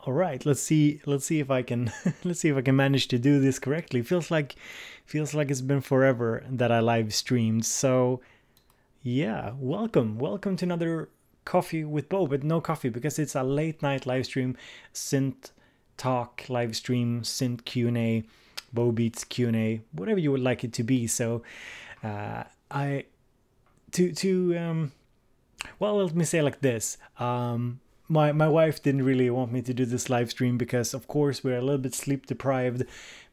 All right, let's see if I can let's see if I can manage to do this correctly. Feels like it's been forever that I live streamed. So yeah, welcome to another Coffee with Bo, but no coffee because it's a late night live stream, synth talk live stream, synth Q&A, Bo Beats Q&A, whatever you would like it to be. So I to well, let me say like this. My wife didn't really want me to do this live stream because, of course, we're a little bit sleep deprived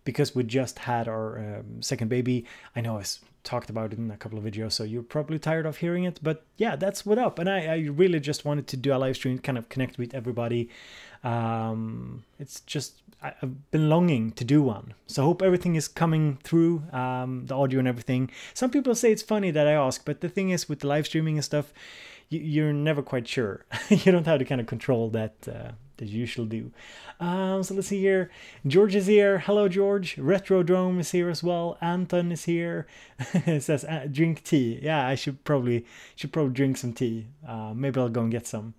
because we just had our second baby. I know I talked about it in a couple of videos, so you're probably tired of hearing it. But yeah, that's what up. And I really just wanted to do a live stream, kind of connect with everybody. It's just I've been longing to do one, so I hope everything is coming through, the audio and everything. Some people say it's funny that I ask, but the thing is with the live streaming and stuff, you're never quite sure. You don't have to kind of control that that you usually do. So let's see here. George is here. Hello, George. Retrodrome is here as well. Anton is here. It says drink tea. Yeah, I should probably drink some tea. Maybe I'll go and get some.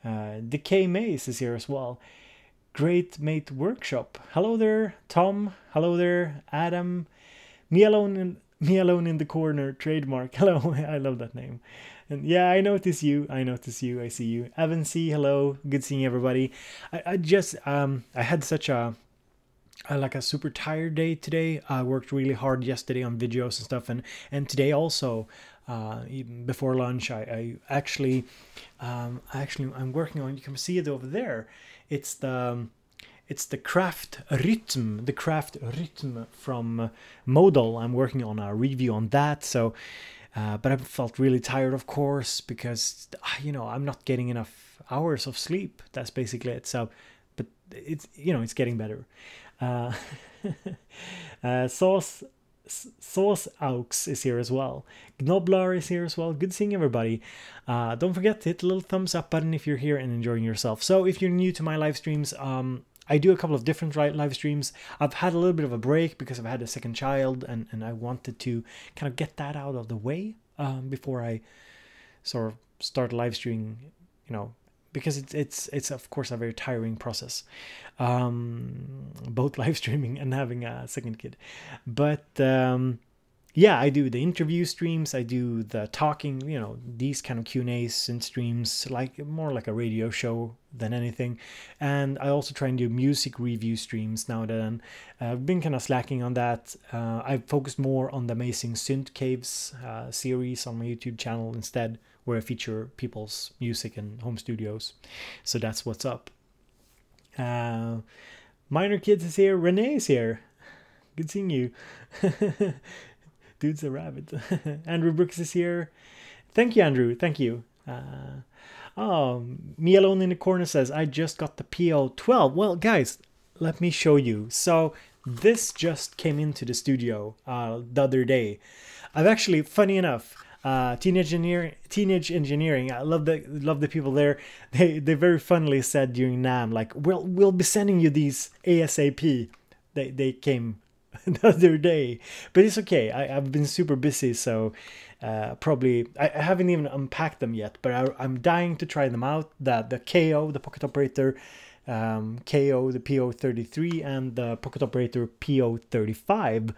Decay Maze is here as well. Great Mate Workshop. Hello there, Tom. Hello there, Adam. Me alone in the corner. Trademark. Hello. I love that name. And yeah, I notice you. I see you. Evan C. Hello. Good seeing everybody. I just I had such a like a super tired day today. I worked really hard yesterday on videos and stuff, and today also. Even before lunch, I actually I'm working on. You can see it over there. It's the craft rhythm, from Modal. I'm working on a review on that. So, but I felt really tired, of course, because I'm not getting enough hours of sleep. That's basically it. So, but it's it's getting better. Sauce Aux is here as well. Gnoblar is here as well. Good seeing everybody. Don't forget to hit the little thumbs up button if you're here and enjoying yourself. So if you're new to my live streams, I do a couple of different live streams. I've had a little bit of a break because I've had a second child, and I wanted to kind of get that out of the way before I sort of start live streaming, because it's of course a very tiring process, both live streaming and having a second kid. But yeah, I do the interview streams, I do the talking, these kind of Q&As and streams, like more like a radio show than anything. And I also try and do music review streams now and then. I've been kind of slacking on that. I've focused more on the Amazing Synth Caves series on my YouTube channel instead, where I feature people's music and home studios. So that's what's up. Minor Kids is here. Renee is here. Good seeing you. Dude's a rabbit. Andrew Brooks is here. Thank you, Andrew. Thank you. Me Alone in the Corner says, I just got the PO12. Well, guys, let me show you. So this just came into the studio the other day. I've actually, funny enough, Teenage Engineering. I love the people there. They very funnily said during NAMM, like, we'll be sending you these ASAP. They came the other day, but it's okay. I've been super busy, so probably I haven't even unpacked them yet. But I'm dying to try them out. The KO, the Pocket Operator KO, the PO33, and the Pocket Operator PO35.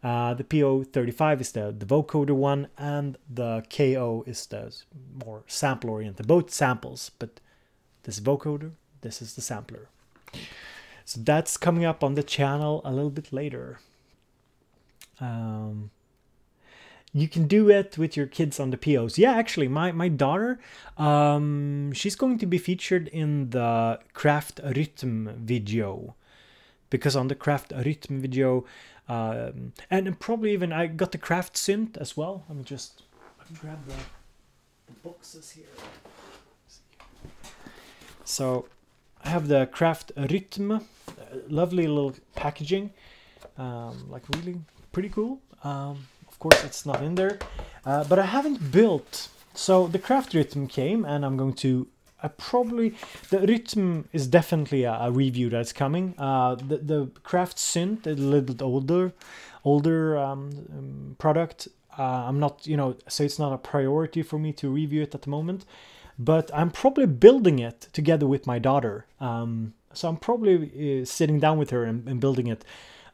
The PO35 is the vocoder one, and the KO is the more sample oriented. Both samples, but this vocoder, this is the sampler. So that's coming up on the channel a little bit later. You can do it with your kids on the POs. Yeah, actually, my daughter, she's going to be featured in the Craft Rhythm video. Because on the Craft Rhythm video, and probably even I got the Craft Synth as well. Let me grab the boxes here. So I have the Craft Rhythm, lovely little packaging, like really pretty cool. Of course, it's not in there, but I haven't built. So the Craft Rhythm came, and I'm going to. The Rhythm is definitely a review that's coming. The Craft Synth is a little bit older product. I'm not, so it's not a priority for me to review it at the moment. But I'm probably building it together with my daughter. So I'm probably sitting down with her and building it.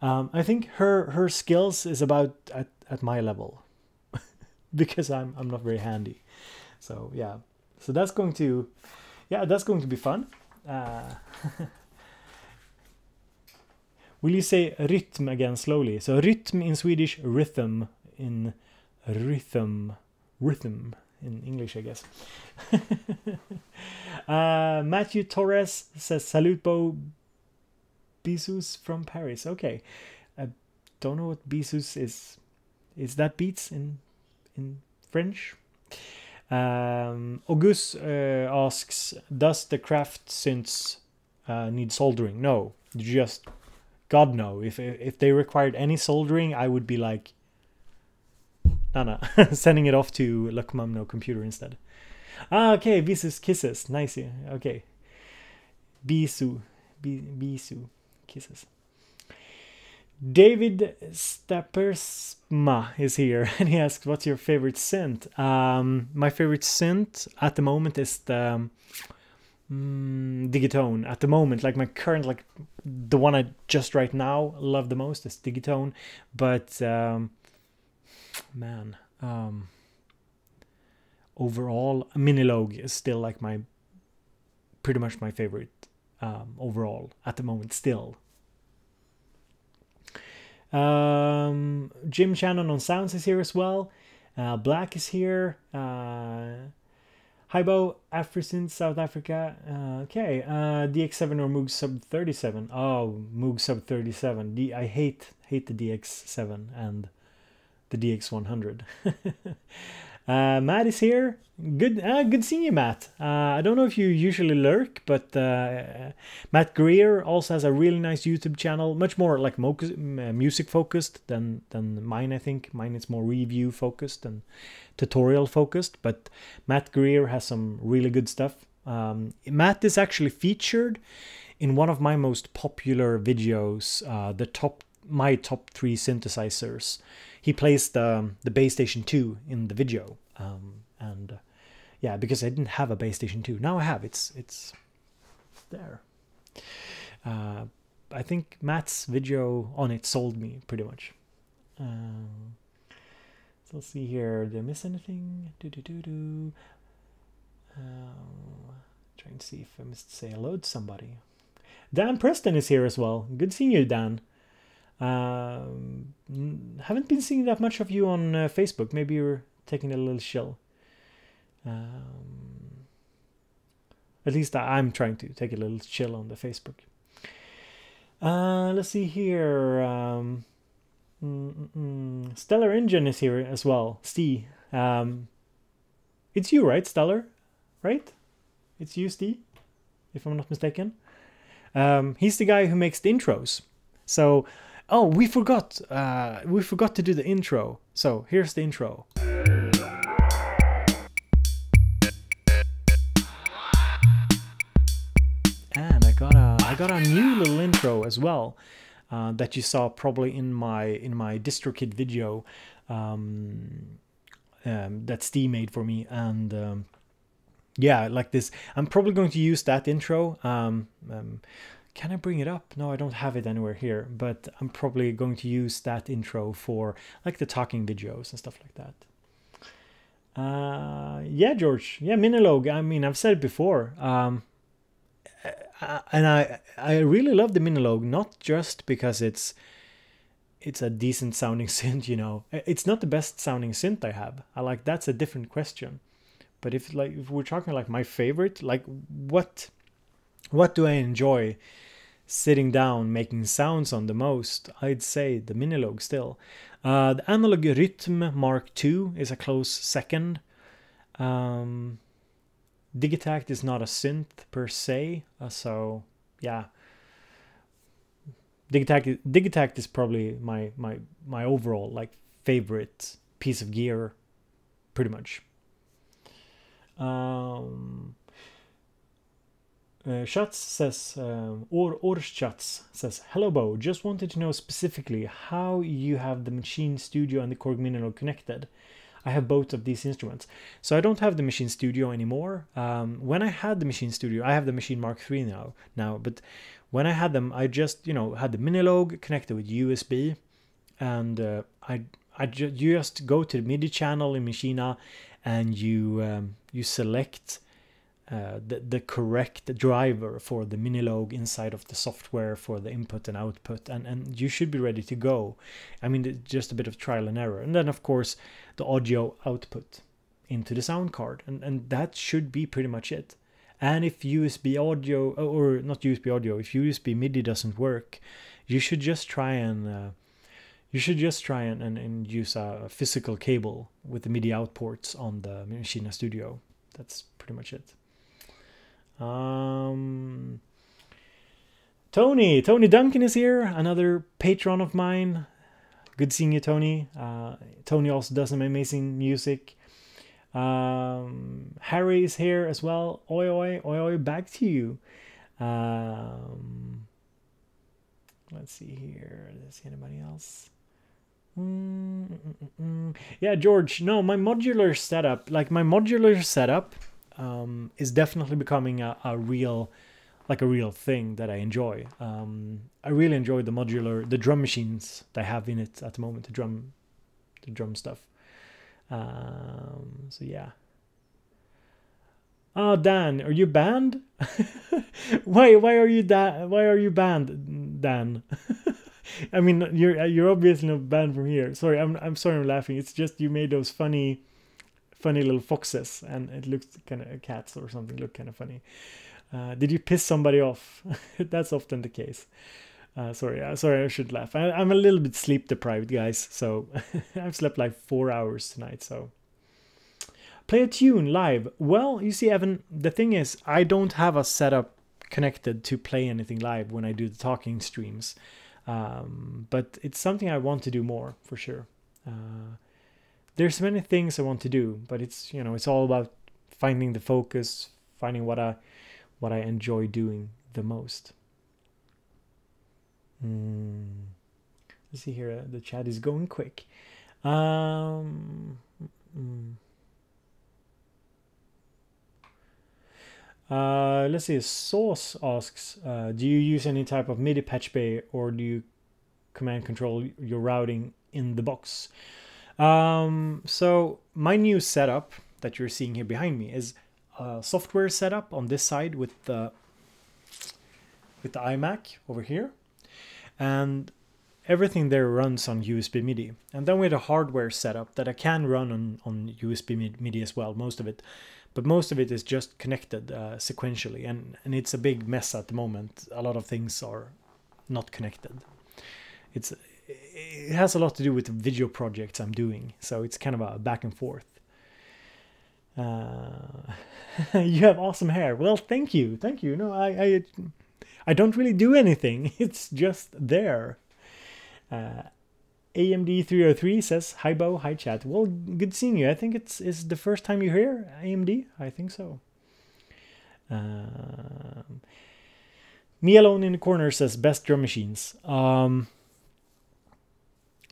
I think her skills is about at my level because I'm not very handy. So yeah, so that's going to be fun. Will you say rytm again slowly? So rytm in Swedish, rhythm in rhythm in English, I guess. Matthew Torres says Salut Bo Bisous from Paris. Okay, I don't know what Bisous is. Is that beats in French? August asks, does the craft synths need soldering? No, just God no. If they required any soldering, I would be like, no, sending it off to Lakmamno computer instead. Okay, Bisous kisses, nice. Okay, Bisou, kisses. David Stappersma is here, and he asks, what's your favorite synth? My favorite synth at the moment is the Digitone. At the moment, like my current, like the one I just right now love the most is Digitone. But man, overall, Minilogue is still like pretty much my favorite overall at the moment still. Jim Shannon on sounds is here as well. Black is here. Hybo, Afrisynth, South Africa. Okay, DX7 or Moog Sub 37. Oh, Moog Sub 37. I hate the DX7 and the DX100. Matt is here. Good seeing you, Matt. I don't know if you usually lurk, but Matt Greer also has a really nice YouTube channel, much more like music focused than mine. I think mine is more review focused and tutorial focused, but Matt Greer has some really good stuff. Matt is actually featured in one of my most popular videos, my top 3 synthesizers. He plays the Bass Station 2 in the video, and yeah, because I didn't have a Bass Station 2. Now I have. It's there. I think Matt's video on it sold me pretty much. So let's see here. Did I miss anything? Trying to see if I missed to say hello to somebody. Dan Preston is here as well. Good seeing you, Dan. Haven't been seeing that much of you on Facebook. Maybe you're taking a little chill. At least I'm trying to take a little chill on the Facebook. Let's see here. Stellar Engine is here as well. Steve. It's you, right, Stellar? Right? It's you, Steve, if I'm not mistaken. He's the guy who makes the intros. So, oh, we forgot to do the intro. So here's the intro. And I got a new little intro as well that you saw probably in my DistroKid video that Steve made for me, and yeah, like this. I'm probably going to use that intro. Can I bring it up? No, I don't have it anywhere here, but I'm probably going to use that intro for like the talking videos and stuff like that. Yeah, George. Yeah, Minilogue. I mean, I've said it before. And I really love the Minilogue, not just because it's a decent sounding synth, you know. It's not the best sounding synth I have. That's a different question. But if we're talking like my favorite, like what do I enjoy sitting down making sounds on the most? I'd say the Minilogue still. The Analog Rhythm Mark II is a close second. Digitact is not a synth per se, so yeah. Digitact is probably my overall like favorite piece of gear, pretty much. Schatz says, or Schatz says, hello Bo, just wanted to know specifically how you have the Machine Studio and the Korg Minilogue connected. I have both of these instruments. So I don't have the Machine Studio anymore. When I had the Machine Studio, I have the Machine Mark III now, but when I had them, I just, you know, had the Minilogue connected with USB, and you just go to the MIDI channel in Machina, and you select the correct driver for the Minilogue inside of the software for the input and output, and you should be ready to go. I mean, just a bit of trial and error, and then of course the audio output into the sound card, and that should be pretty much it. And if USB audio, or not USB audio, if USB MIDI doesn't work, you should just try and and use a physical cable with the MIDI out ports on the Machina Studio. That's pretty much it. Tony Duncan is here, another patron of mine. Good seeing you, Tony. Tony also does some amazing music. Harry is here as well. Oi, back to you. Let's see here. Does anybody else? Yeah, George. No, my modular setup, is definitely becoming a real thing that I enjoy. I really enjoy the drum machines that I have in it at the moment, the drum stuff. So yeah. Oh, Dan, are you banned? Why are you banned, Dan? I mean, you're obviously not banned from here. Sorry, I'm sorry I'm laughing. It's just you made those funny little foxes, and it looks kind of cats or something look kind of funny. Did you piss somebody off? That's often the case. Sorry, I should laugh. I'm a little bit sleep deprived, guys. So I've slept like 4 hours tonight. So play a tune live. Well, you see, Evan, the thing is, I don't have a setup connected to play anything live when I do the talking streams. But it's something I want to do more for sure. There's many things I want to do, but it's, you know, it's all about finding the focus, finding what I enjoy doing the most. Let's see here. The chat is going quick. Let's see. Sauce asks, do you use any type of MIDI patch bay, or do you command control your routing in the box? So my new setup that you're seeing here behind me is a software setup on this side with the iMac over here, and everything there runs on USB MIDI. And then we have a hardware setup that I can run on USB MIDI as well, most of it. But most of it is just connected sequentially, and it's a big mess at the moment. A lot of things are not connected. It has a lot to do with the video projects I'm doing, so it's kind of a back and forth. You have awesome hair. Well, thank you. No, I don't really do anything. It's just there. AMD 303 says, hi Bo, hi chat. Well, good seeing you. I think it's the first time you're here, AMD. I think so. Me Alone in the Corner says, best drum machines.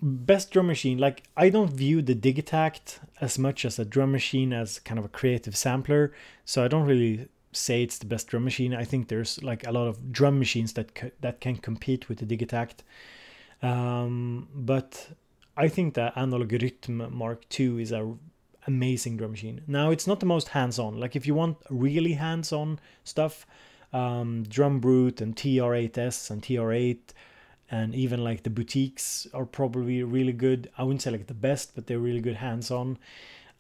Best drum machine, like, I don't view the Digitact as much as a drum machine, as kind of a creative sampler. So I don't really say it's the best drum machine. I think there's like a lot of drum machines that can compete with the Digitact. But I think the Analog Rhythm Mark II is a amazing drum machine. Now, it's not the most hands-on. Like, if you want really hands-on stuff, Drum Brute and TR8S and TR8 and even like the boutiques are probably really good. I wouldn't say like the best, but they're really good hands-on.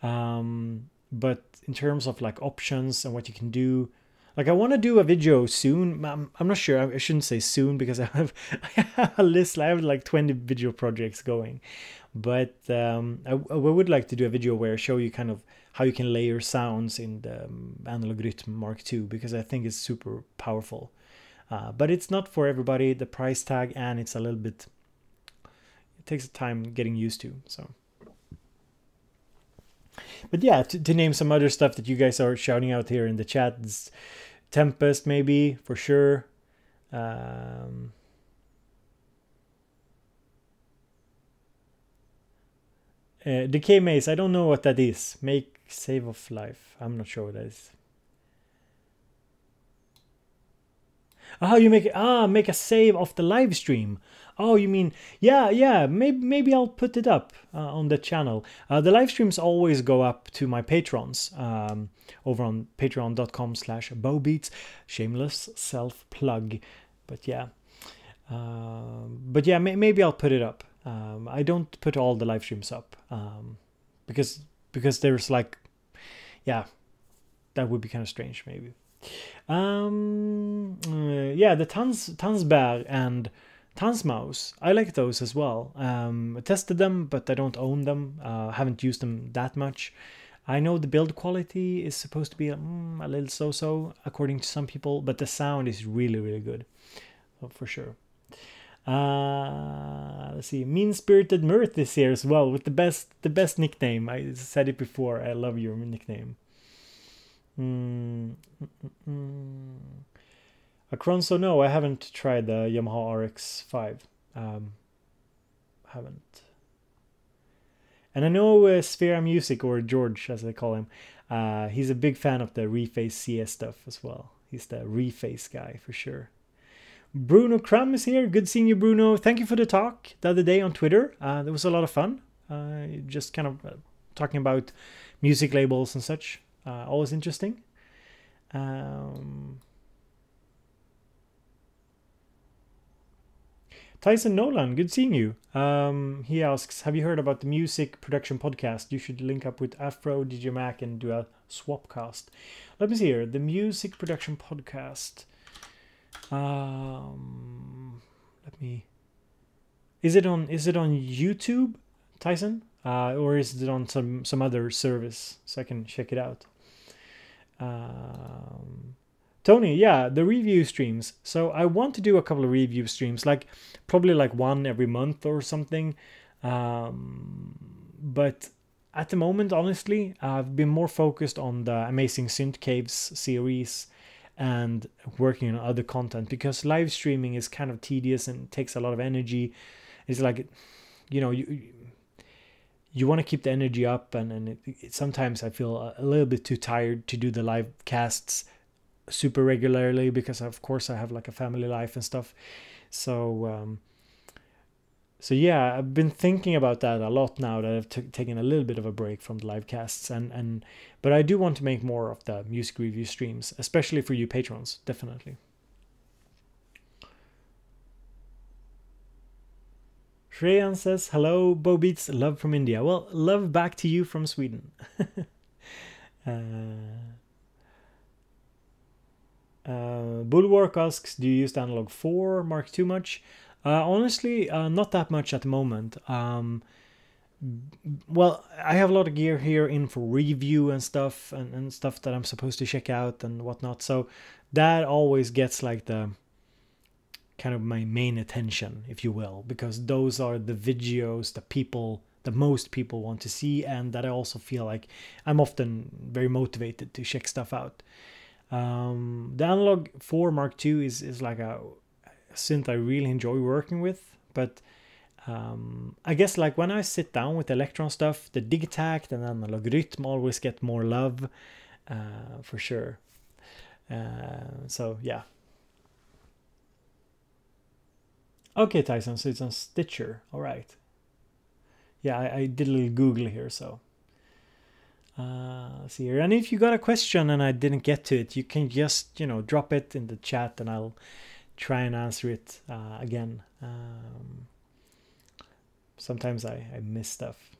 But in terms of like options and what you can do, like, I want to do a video soon. I'm not sure. I shouldn't say soon, because I have a list. I have like 20 video projects going. But I would like to do a video where I show you kind of how you can layer sounds in the Analog Rhythm Mark II, because I think it's super powerful. But it's not for everybody, the price tag, and it's a little bit, it takes time getting used to. So, but yeah, to name some other stuff that you guys are shouting out here in the chat, is Tempest, maybe, for sure. Decay Maze, I don't know what that is. Make save of life. I'm not sure what that is. You make a save of the live stream. Oh, you mean, yeah, maybe I'll put it up on the channel. The live streams always go up to my patrons over on patreon.com/bowbeats. Shameless self-plug, but yeah. Maybe I'll put it up. I don't put all the live streams up because there's like, yeah, that would be kind of strange maybe. The Tanzbär and Tanzmaus, I like those as well. I tested them, but I don't own them. Haven't used them that much. I know the build quality is supposed to be a little so-so according to some people, but the sound is really, really good, for sure. Let's see, Mean-Spirited Mirth is here as well with the best nickname. I said it before. I love your nickname. Acronso, no, I haven't tried the Yamaha RX-5. Haven't. And I know Sphera Music, or George as I call him, he's a big fan of the Reface CS stuff as well. He's the Reface guy for sure. Bruno Crum is here. Good seeing you, Bruno. Thank you for the talk the other day on Twitter. That was a lot of fun. Just kind of talking about music labels and such. Always interesting. Tyson Nolan, good seeing you. He asks, have you heard about the music production podcast? You should link up with Afro, DJ Mac, and do a swapcast. Let me see here. The music production podcast. Is it on YouTube, Tyson? Or is it on some other service so I can check it out? Tony, yeah, the review streams. So I want to do a couple of review streams, like probably like one every month or something. But at the moment, honestly, I've been more focused on the Amazing Synth Caves series and working on other content, because live streaming is kind of tedious and takes a lot of energy. It's like, you know, you want to keep the energy up, and sometimes I feel a little bit too tired to do the live casts super regularly, because of course I have like a family life and stuff. So yeah, I've been thinking about that a lot now that I've taken a little bit of a break from the live casts, but I do want to make more of the music review streams, especially for you patrons, definitely. Shreyan says, hello, Bowbeats, love from India. Well, love back to you from Sweden. Bulwark asks, do you use the Analog 4 Mark II much? Honestly, not that much at the moment. Well, I have a lot of gear here in for review and stuff, and stuff that I'm supposed to check out and whatnot. So that always gets like the kind of my main attention, if you will, because those are the videos that most people want to see, and that I also feel like I'm often very motivated to check stuff out. The Analog 4 Mark II is like a synth I really enjoy working with, but I guess like when I sit down with Electron stuff, the Digitact and Analog Rytm always get more love, for sure. So yeah. Okay, Tyson, so it's on Stitcher. All right. Yeah, I did a little Google here, so. Let's see here. And if you got a question and I didn't get to it, you can just, drop it in the chat and I'll try and answer it again. Sometimes I miss stuff.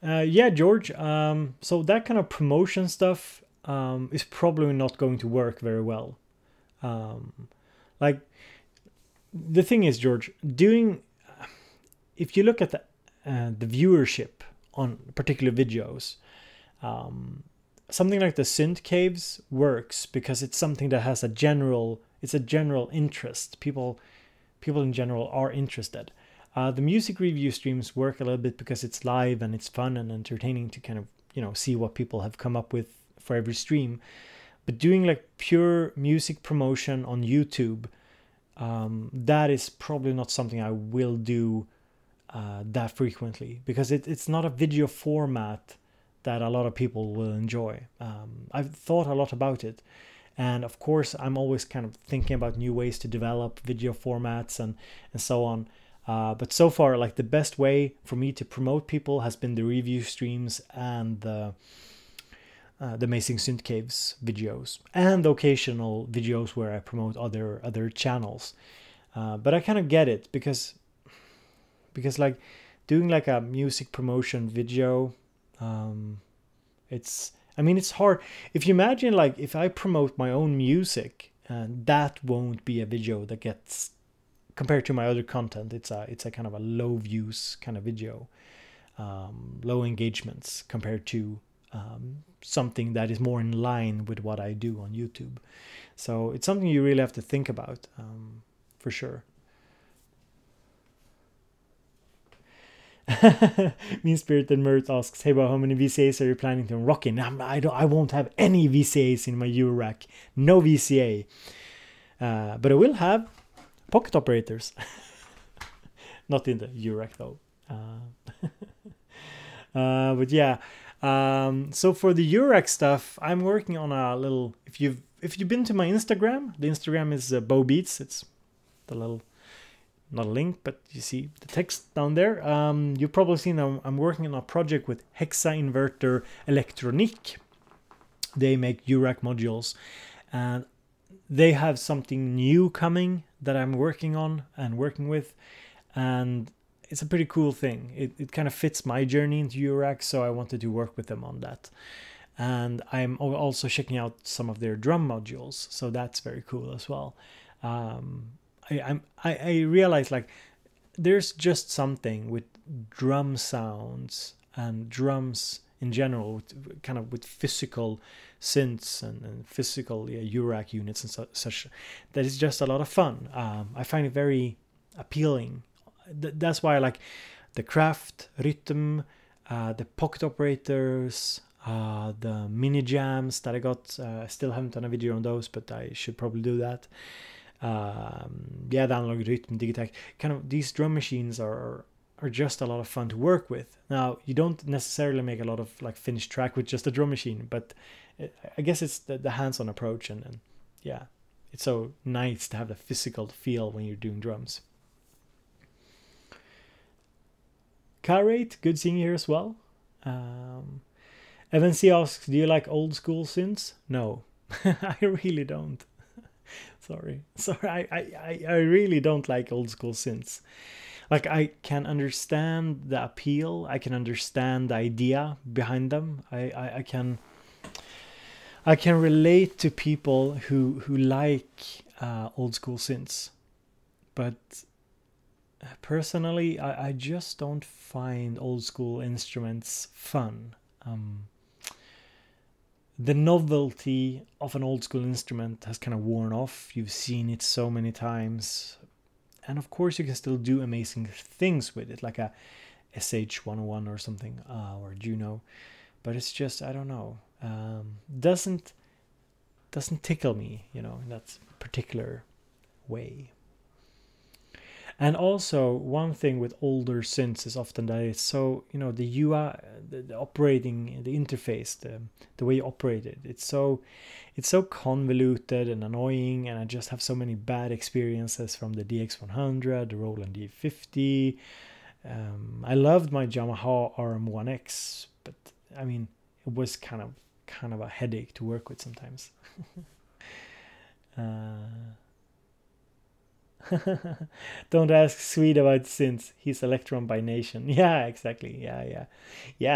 Yeah, George. So that kind of promotion stuff is probably not going to work very well. Like, the thing is, George, if you look at the viewership on particular videos, something like the Synth Caves works because it's something that has a general interest. People in general are interested. The music review streams work a little bit because it's live and it's fun and entertaining to kind of, you know, see what people have come up with for every stream. But doing like pure music promotion on YouTube, that is probably not something I will do that frequently, because it's not a video format that a lot of people will enjoy. I've thought a lot about it, and of course I'm always kind of thinking about new ways to develop video formats and so on. But so far, like, the best way for me to promote people has been the review streams and the Amazing Synth Caves videos, and the occasional videos where I promote other channels. But I kind of get it, because like doing like a music promotion video, it's hard. If you imagine, like, if I promote my own music, that won't be a video that gets, compared to my other content, it's a kind of a low views kind of video, low engagements compared to something that is more in line with what I do on YouTube. So it's something you really have to think about, for sure. Mean Spirited Mert asks, hey, well, how many VCAs are you planning to unlock in? I won't have any VCAs in my Eurorack. No VCA. But I will have pocket operators. Not in the Eurorack though. But yeah. So for the Eurorack stuff, I'm working on a little, if you've been to my Instagram, the Instagram is Bo Beats. It's the little, not a link, but you see the text down there. You've probably seen I'm working on a project with Hexa Inverter Elektronik. They make Eurorack modules, and they have something new coming that I'm working on and working with, and it's a pretty cool thing. It kind of fits my journey into Eurorack, so I wanted to work with them on that. And I'm also checking out some of their drum modules, so that's very cool as well. I realize, like, there's just something with drum sounds and drums in general, with physical synths and physical Eurorack units and such, that is just a lot of fun. I find it very appealing. That's why I like the craft rhythm, the pocket operators, the mini jams that I got. I still haven't done a video on those, but I should probably do that. The analog rhythm digitech, kind of these drum machines are just a lot of fun to work with. Now, you don't necessarily make a lot of like finished track with just a drum machine, but I guess it's the hands-on approach, and yeah, it's so nice to have the physical feel when you're doing drums. Carrate, good seeing you here as well. Evan C asks, do you like old school synths? No, I really don't. Sorry, I really don't like old school synths. Like, I can understand the appeal, I can understand the idea behind them. I can relate to people who like old school synths, but personally, I just don't find old school instruments fun. The novelty of an old school instrument has kind of worn off. You've seen it so many times, and of course you can still do amazing things with it, like a SH-101 or something, or Juno, but it's just, I don't know, doesn't tickle me, in that particular way. And also, one thing with older synths is often that it's so, the UI, the operating, the interface, the way you operate it, it's so convoluted and annoying, and I just have so many bad experiences from the DX100, the Roland D50. I loved my Yamaha RM1X, but I mean, it was kind of a headache to work with sometimes. Don't ask Swede about synths. He's Electron by nation. Yeah, exactly. Yeah.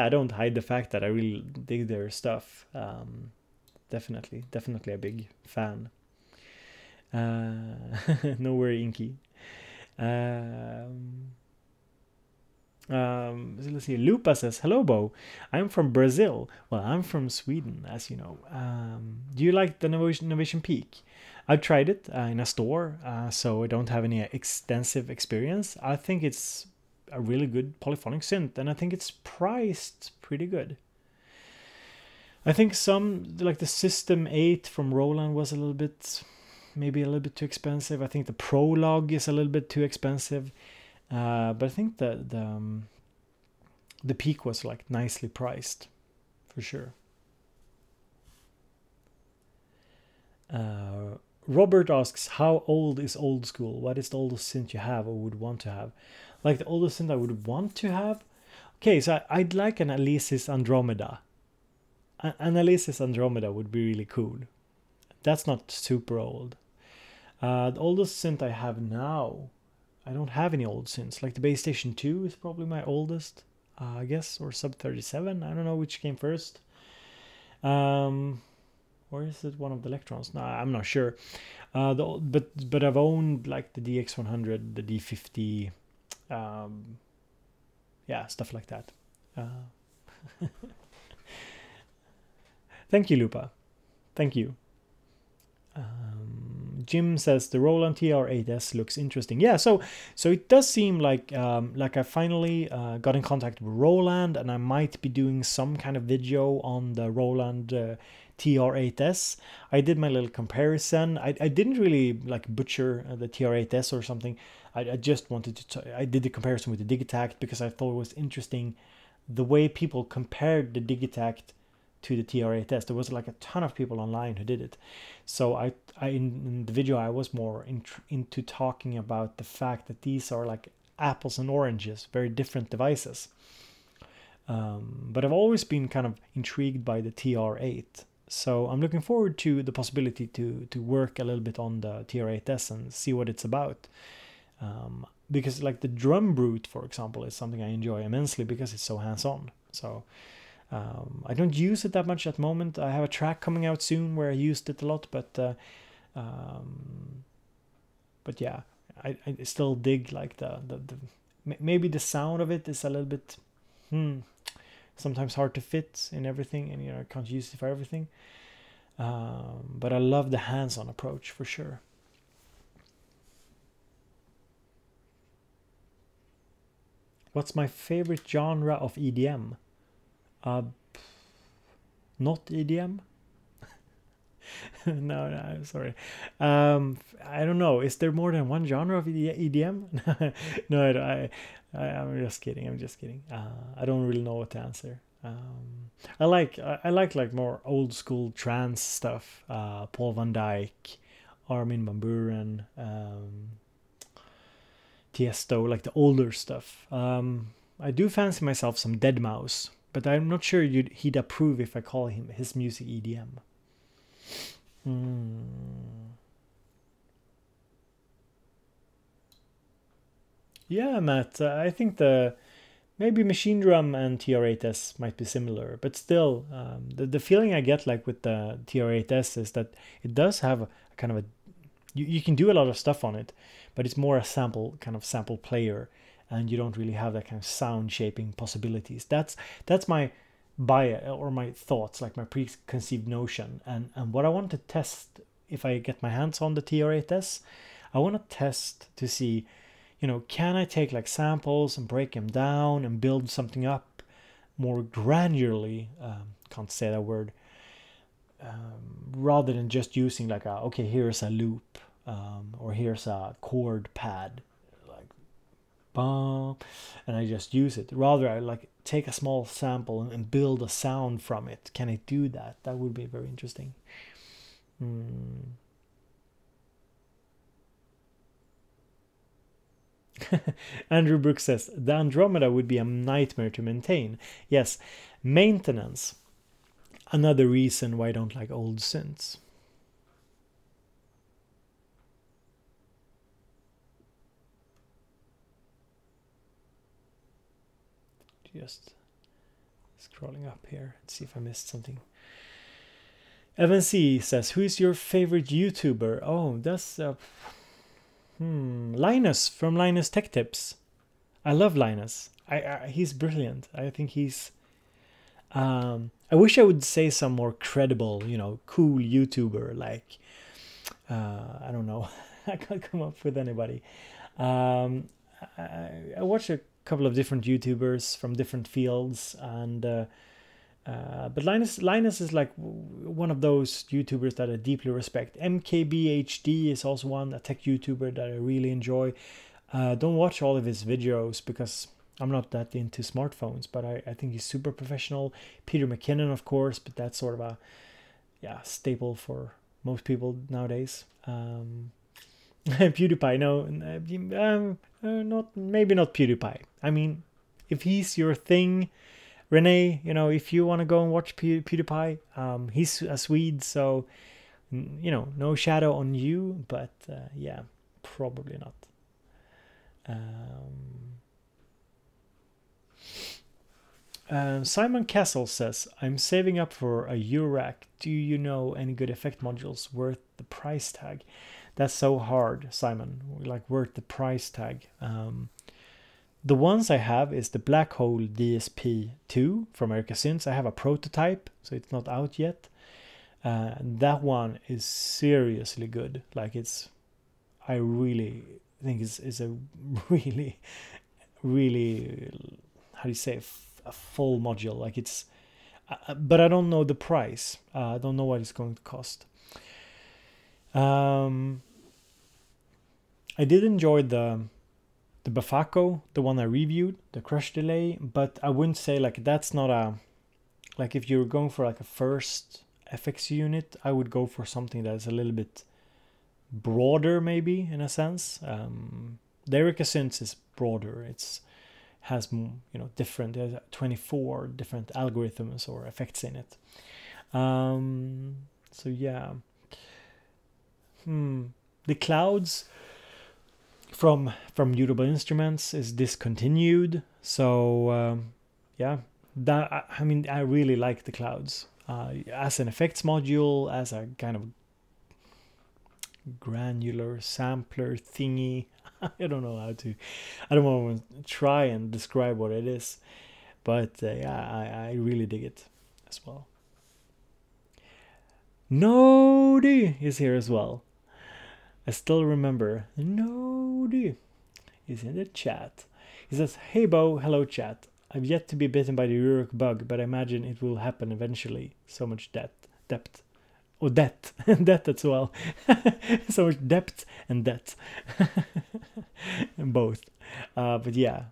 I don't hide the fact that I really dig their stuff. Definitely a big fan. No worry, Inky. So let's see. Lupa says, hello, Bo. I'm from Brazil. Well, I'm from Sweden, as you know. Do you like the Novation Peak? I've tried it in a store, so I don't have any extensive experience. I think it's a really good polyphonic synth, and I think it's priced pretty good. I think some, like the System 8 from Roland was a little bit, maybe a little bit too expensive. I think the Prologue is a little bit too expensive. But I think the Peak was like nicely priced, for sure. Robert asks, how old is old school? What is the oldest synth you have or would want to have? Like the oldest synth I would want to have? Okay, so I'd like an Alesis Andromeda. An Alesis Andromeda would be really cool. That's not super old. The oldest synth I have now, I don't have any old synths. Like the Base Station 2 is probably my oldest, I guess, or Sub 37. I don't know which came first. Or is it one of the Electrons? No, I'm not sure. But I've owned like the DX100, the D50, yeah, stuff like that. Thank you, Lupa. Thank you. Jim says the Roland TR8S looks interesting. Yeah, so it does seem like I finally got in contact with Roland, and I might be doing some kind of video on the Roland TR8S. I did my little comparison. I didn't really like butcher the TR8S or something. I just wanted to. I did the comparison with the Digitact because I thought it was interesting the way people compared the Digitact to the TR8S. There was like a ton of people online who did it. So I in the video I was more into talking about the fact that these are like apples and oranges, very different devices. But I've always been kind of intrigued by the TR8. So I'm looking forward to the possibility to work a little bit on the TR8S and see what it's about. Because like the drum brute, for example, is something I enjoy immensely because it's so hands-on. So I don't use it that much at the moment. I have a track coming out soon where I used it a lot, but yeah, I still dig like the maybe the sound of it is a little bit sometimes hard to fit in everything, and I can't use it for everything. But I love the hands-on approach for sure. What's my favorite genre of EDM? Not EDM. no, sorry. I don't know. Is there more than one genre of EDM? No, I'm just kidding. I don't really know what to answer. I like more old school trance stuff. Paul van Dyk, Armin van Buuren, Tiesto, like the older stuff. I do fancy myself some Deadmau5, but I'm not sure he'd approve if I call his music EDM. Yeah, Matt, I think maybe Machine Drum and TR8S might be similar, but still, the feeling I get like with the TR8S is that it does have a kind of a, you can do a lot of stuff on it, but it's more a sample player, and you don't really have that kind of sound shaping possibilities. That's my bias or my thoughts, like my preconceived notion, and what I want to test if I get my hands on the TR8S, I want to test to see, can I take like samples and break them down and build something up more granularly, can't say that word, rather than just using like okay, here's a loop, or here's a chord pad, like bum, and I just use it. Rather, I like take a small sample and build a sound from it. Can I do that? That would be very interesting. Andrew Brooks says the Andromeda would be a nightmare to maintain. Yes, maintenance. Another reason why I don't like old synths. Just scrolling up here. Let's see if I missed something. Evan C says, who is your favorite YouTuber? Oh, that's Linus from Linus Tech Tips. I love Linus. He's brilliant. I think he's I wish I would say some more credible, cool YouTuber like I don't know. I can't come up with anybody. Um, I watch a couple of different YouTubers from different fields, and but Linus is like one of those YouTubers that I deeply respect. MKBHD is also one, a tech YouTuber that I really enjoy. Don't watch all of his videos because I'm not that into smartphones, but I think he's super professional. Peter McKinnon, of course, but that's sort of a staple for most people nowadays. PewDiePie, no, not maybe not PewDiePie. I mean, if he's your thing, Renee, if you want to go and watch PewDiePie, he's a Swede, so no shadow on you, but yeah, probably not. Simon Castle says, I'm saving up for a Eurorack. Do you know any good effect modules worth the price tag? That's so hard, Simon. Like, worth the price tag. The ones I have is the Black Hole DSP2 from Synths. I have a prototype, so it's not out yet. That one is seriously good. Like, I really think it's a really, really, how do you say, a full module. Like, it's, but I don't know the price. I don't know what it's going to cost. I did enjoy the Bafaco, the one I reviewed, the crush delay, but I wouldn't say like that's not a, like if you're going for like a first FX unit, I would go for something that's a little bit broader, maybe, in a sense. The Erica Synth is broader. Has different, there's 24 different algorithms or effects in it. So yeah. The Clouds from Mutable Instruments is discontinued, so yeah, that, I mean, I really like the Clouds as an effects module, as a kind of granular sampler thingy. I don't know how to, I don't want to try and describe what it is, but yeah, I really dig it as well. Nodi is here as well. I still remember Nodi is in the chat. He says, hey Bo, hello chat. I've yet to be bitten by the Uruk bug, but I imagine it will happen eventually. So much depth. Oh, debt. Debt as well. So much depth and debt. Both. But yeah.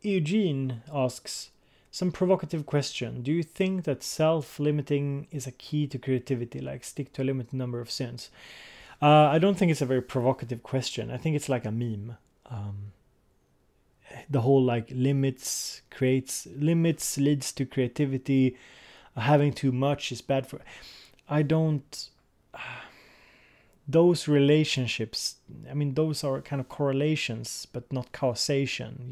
Eugene asks, some provocative question. Do you think that self-limiting is a key to creativity, like stick to a limited number of synths? I don't think it's a very provocative question. I think it's like a meme. The whole like limits leads to creativity. Having too much is bad for. I don't. Those relationships, I mean, those are kind of correlations, but not causation.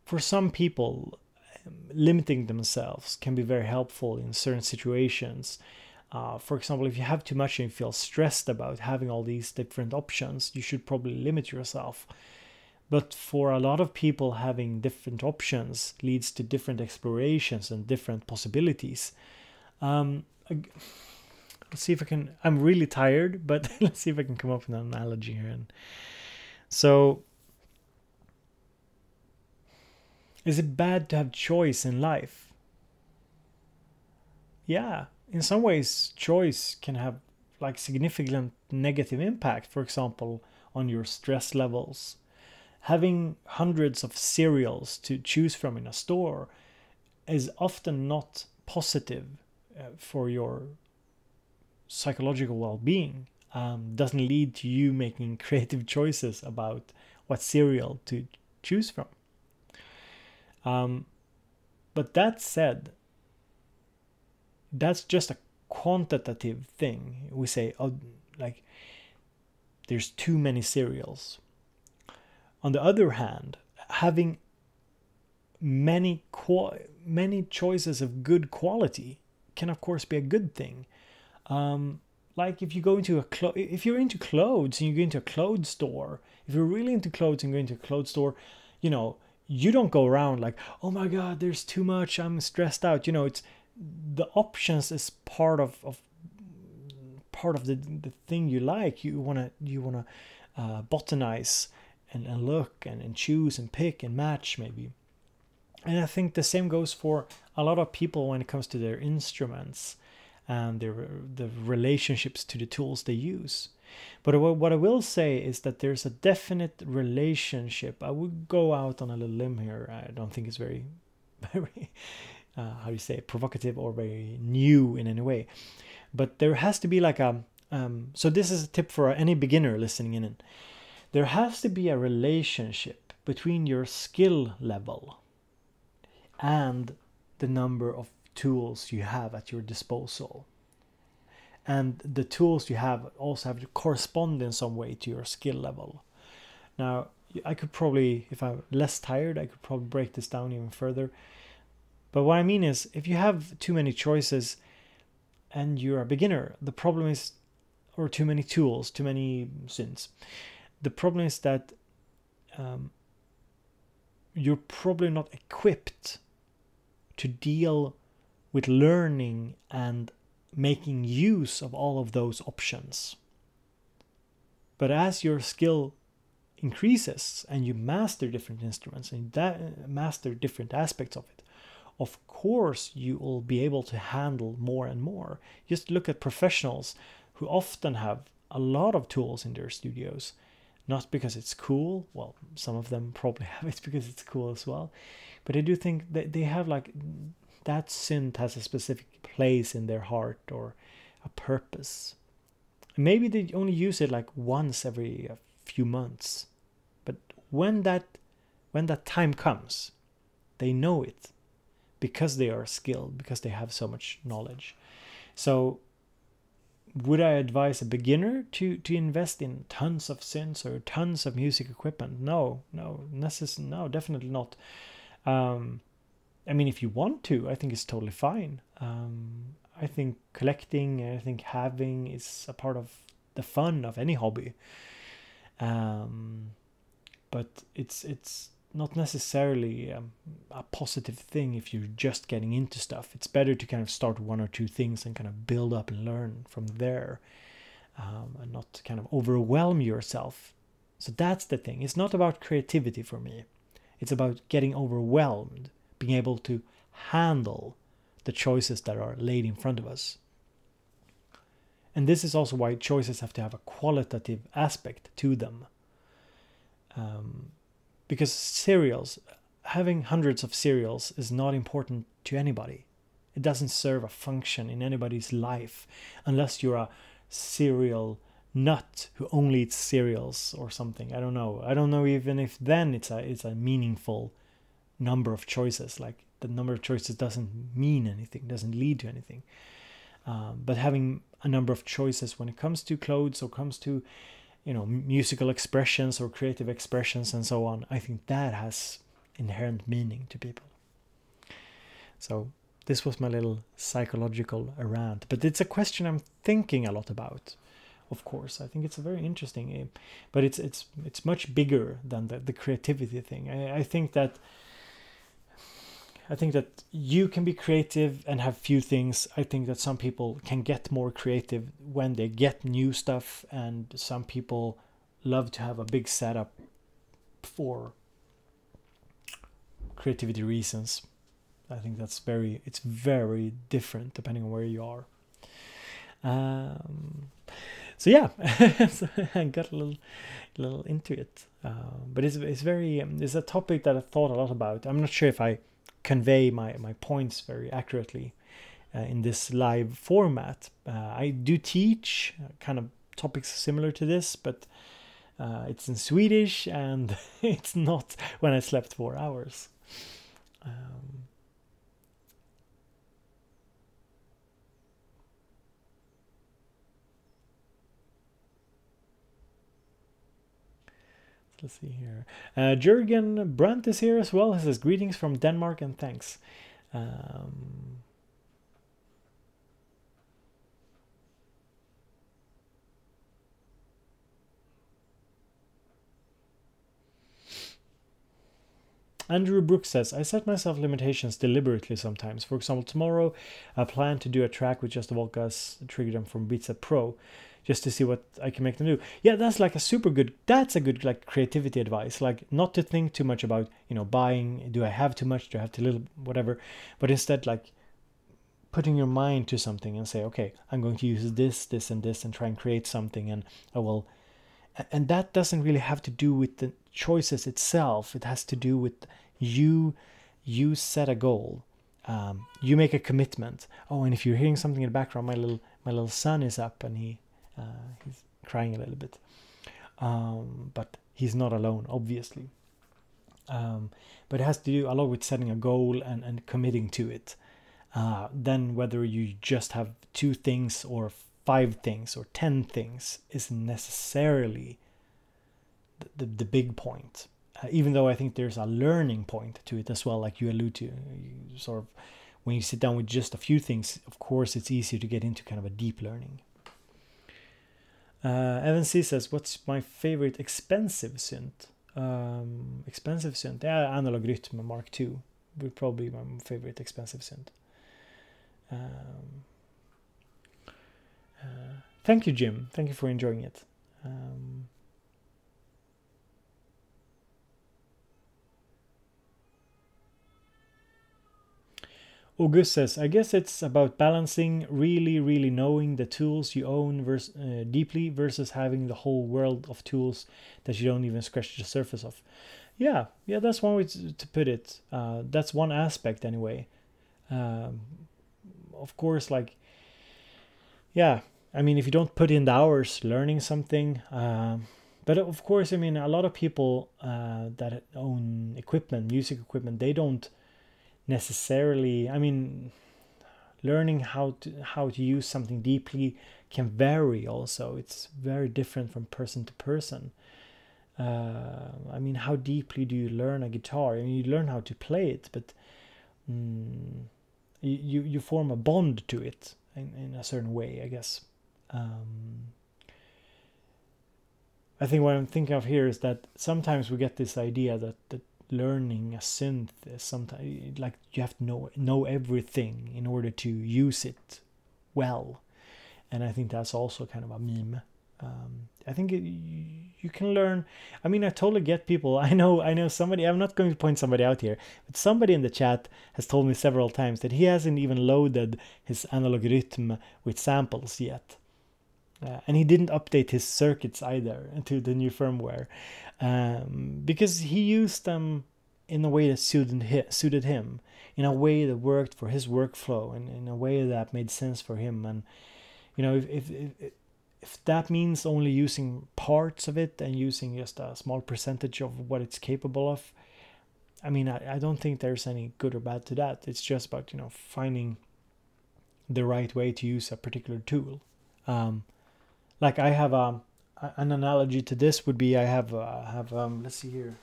For some people, limiting themselves can be very helpful in certain situations. For example, if you have too much and you feel stressed about having all these different options, you should probably limit yourself. But for a lot of people, having different options leads to different explorations and different possibilities. Let's see if I can, I'm really tired, but let's see if I can come up with an analogy here. So, is it bad to have choice in life? Yeah. In some ways, choice can have like significant negative impact, for example, on your stress levels. Having hundreds of cereals to choose from in a store is often not positive for your psychological well-being. Doesn't lead to you making creative choices about what cereal to choose from. But that said, that's just a quantitative thing. We say, oh, like there's too many cereals. On the other hand, having many choices of good quality can of course be a good thing. like if you go into if you're into clothes and you go into a clothes store, if you're really into clothes and go into a clothes store, you know, you don't go around like, oh my god, there's too much, I'm stressed out. You know, it's the options is part of the thing you like. You wanna botanize and look and choose and pick and match maybe. And I think the same goes for a lot of people when it comes to their instruments and the relationships to the tools they use. But what I will say is that there's a definite relationship. I would go out on a little limb here. I don't think it's very, very, how do you say, provocative or very new in any way. But there has to be like a, so this is a tip for any beginner listening in. There has to be a relationship between your skill level and the number of tools you have at your disposal. And the tools you have also have to correspond in some way to your skill level. Now, I could probably, if I'm less tired, I could probably break this down even further. But what I mean is, if you have too many choices and you're a beginner, the problem is, or too many tools, too many synths, the problem is that you're probably not equipped to deal with learning and making use of all of those options. But as your skill increases and you master different instruments and master different aspects of it, of course you will be able to handle more and more. Just look at professionals who often have a lot of tools in their studios, not because it's cool. Well, some of them probably have it because it's cool as well. But I do think that they have like, that synth has a specific place in their heart or a purpose. Maybe they only use it like once every few months. But when that time comes, they know it because they are skilled, because they have so much knowledge. So would I advise a beginner to invest in tons of synths or tons of music equipment? No, definitely not. I mean, if you want to, I think it's totally fine. I think collecting, I think having is a part of the fun of any hobby. But it's not necessarily a positive thing if you're just getting into stuff. It's better to kind of start one or two things and kind of build up and learn from there, and not kind of overwhelm yourself. So that's the thing. It's not about creativity for me. It's about getting overwhelmed, being able to handle the choices that are laid in front of us. And this is also why choices have to have a qualitative aspect to them. Because serials, having hundreds of serials is not important to anybody. It doesn't serve a function in anybody's life unless you're a serial nut who only eats cereals or something. I don't know even if then it's a meaningful number of choices. Like the number of choices doesn't mean anything, doesn't lead to anything. But having a number of choices when it comes to clothes or comes to, you know, musical expressions or creative expressions and so on, I think that has inherent meaning to people. So this was my little psychological rant, but it's a question I'm thinking a lot about. Of course, I think it's a very interesting, but it's much bigger than the creativity thing. I think that you can be creative and have few things. I think that some people can get more creative when they get new stuff, and some people love to have a big setup for creativity reasons. I think it's very different depending on where you are. So yeah, so I got a little into it, but it's a topic that I thought a lot about. I'm not sure if I convey my points very accurately in this live format. I do teach kind of topics similar to this, but it's in Swedish and it's not when I slept 4 hours. Let's see here. Jürgen Brandt is here as well. He says greetings from Denmark and thanks. Andrew Brooks says, I set myself limitations deliberately sometimes. For example, tomorrow I plan to do a track with just the Volcas, trigger them from Beats Pro, just to see what I can make them do. Yeah, that's like that's a good like creativity advice. Like not to think too much about, you know, buying, do I have too much, do I have too little, whatever. But instead like putting your mind to something and say, okay, I'm going to use this, this and this and try and create something, and I will. And that doesn't really have to do with the choices itself. It has to do with you set a goal, you make a commitment. Oh, and if you're hearing something in the background, my little son is up and he's crying a little bit, but he's not alone, obviously. But it has to do a lot with setting a goal and committing to it. Then whether you just have 2 things or 5 things or 10 things isn't necessarily the big point. Even though I think there's a learning point to it as well, like you allude to. You sort of, when you sit down with just a few things, of course, it's easier to get into kind of a deep learning. Evan C says, what's my favorite expensive synth? Expensive synth? Yeah, Analog Rytm Mark II would probably be my favorite expensive synth. Thank you, Jim. Thank you for enjoying it. August says, I guess it's about balancing really knowing the tools you own deeply versus having the whole world of tools that you don't even scratch the surface of. Yeah, that's one way to put it. That's one aspect anyway. Of course, like, yeah, I mean, if you don't put in the hours learning something, but of course, I mean, a lot of people that own equipment, music equipment, they don't necessarily, I mean, learning how to use something deeply can vary also. It's very different from person to person. I mean, how deeply do you learn a guitar? I mean, you learn how to play it, but you form a bond to it in a certain way, I guess. I think what I'm thinking of here is that sometimes we get this idea that learning a synth is sometimes like you have to know everything in order to use it well, and I think that's also kind of a meme. I think you can learn. I mean, I totally get people. I know somebody, I'm not going to point somebody out here, but somebody in the chat has told me several times that he hasn't even loaded his Analog Rytm with samples yet. And he didn't update his circuits either to the new firmware, because he used them in a way that suited him, in a way that worked for his workflow, and in a way that made sense for him. And you know, if that means only using parts of it and using just a small percentage of what it's capable of, I mean, I don't think there's any good or bad to that. It's just about, you know, finding the right way to use a particular tool. Like I have an analogy to this would be, I have let's see here.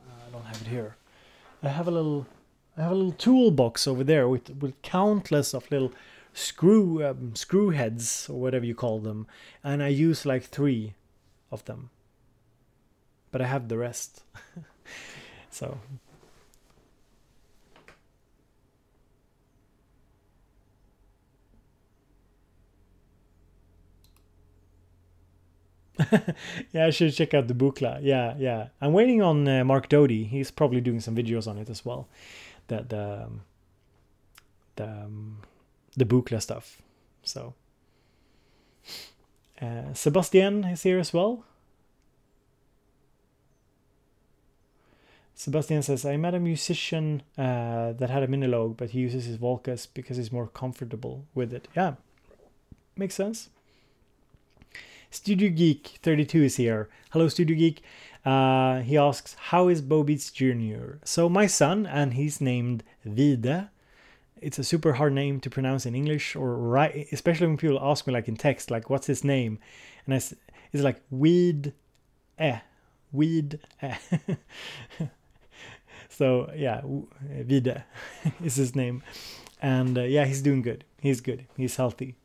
I don't have it here. I have a little toolbox over there with countless of little screw heads or whatever you call them, and I use like 3 of them, but I have the rest. So yeah, I should check out the Buchla. Yeah, I'm waiting on Mark Doty. He's probably doing some videos on it as well, the Buchla stuff. So Sebastian is here as well. Sebastian says, I met a musician that had a Minilogue, but he uses his Volcas because he's more comfortable with it. Yeah, makes sense. Studio Geek 32 is here. Hello, Studio Geek. He asks, how is Bobits Jr.? So my son, and he's named Vide. It's a super hard name to pronounce in English, or right, especially when people ask me like in text, like what's his name, and it's like Weed. So yeah, Vide is his name, and yeah, he's doing good. He's good. He's healthy.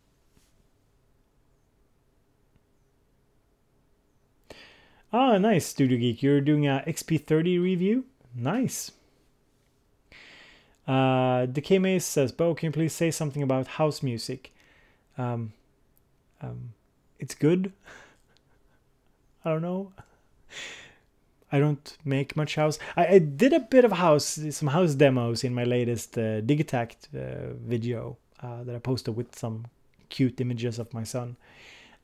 Ah, nice, Studio Geek. You're doing a XP30 review? Nice. Decay Maze says, Bo, can you please say something about house music? Um, it's good. I don't know. I don't make much house. I did a bit of some house demos in my latest Digitact video that I posted with some cute images of my son.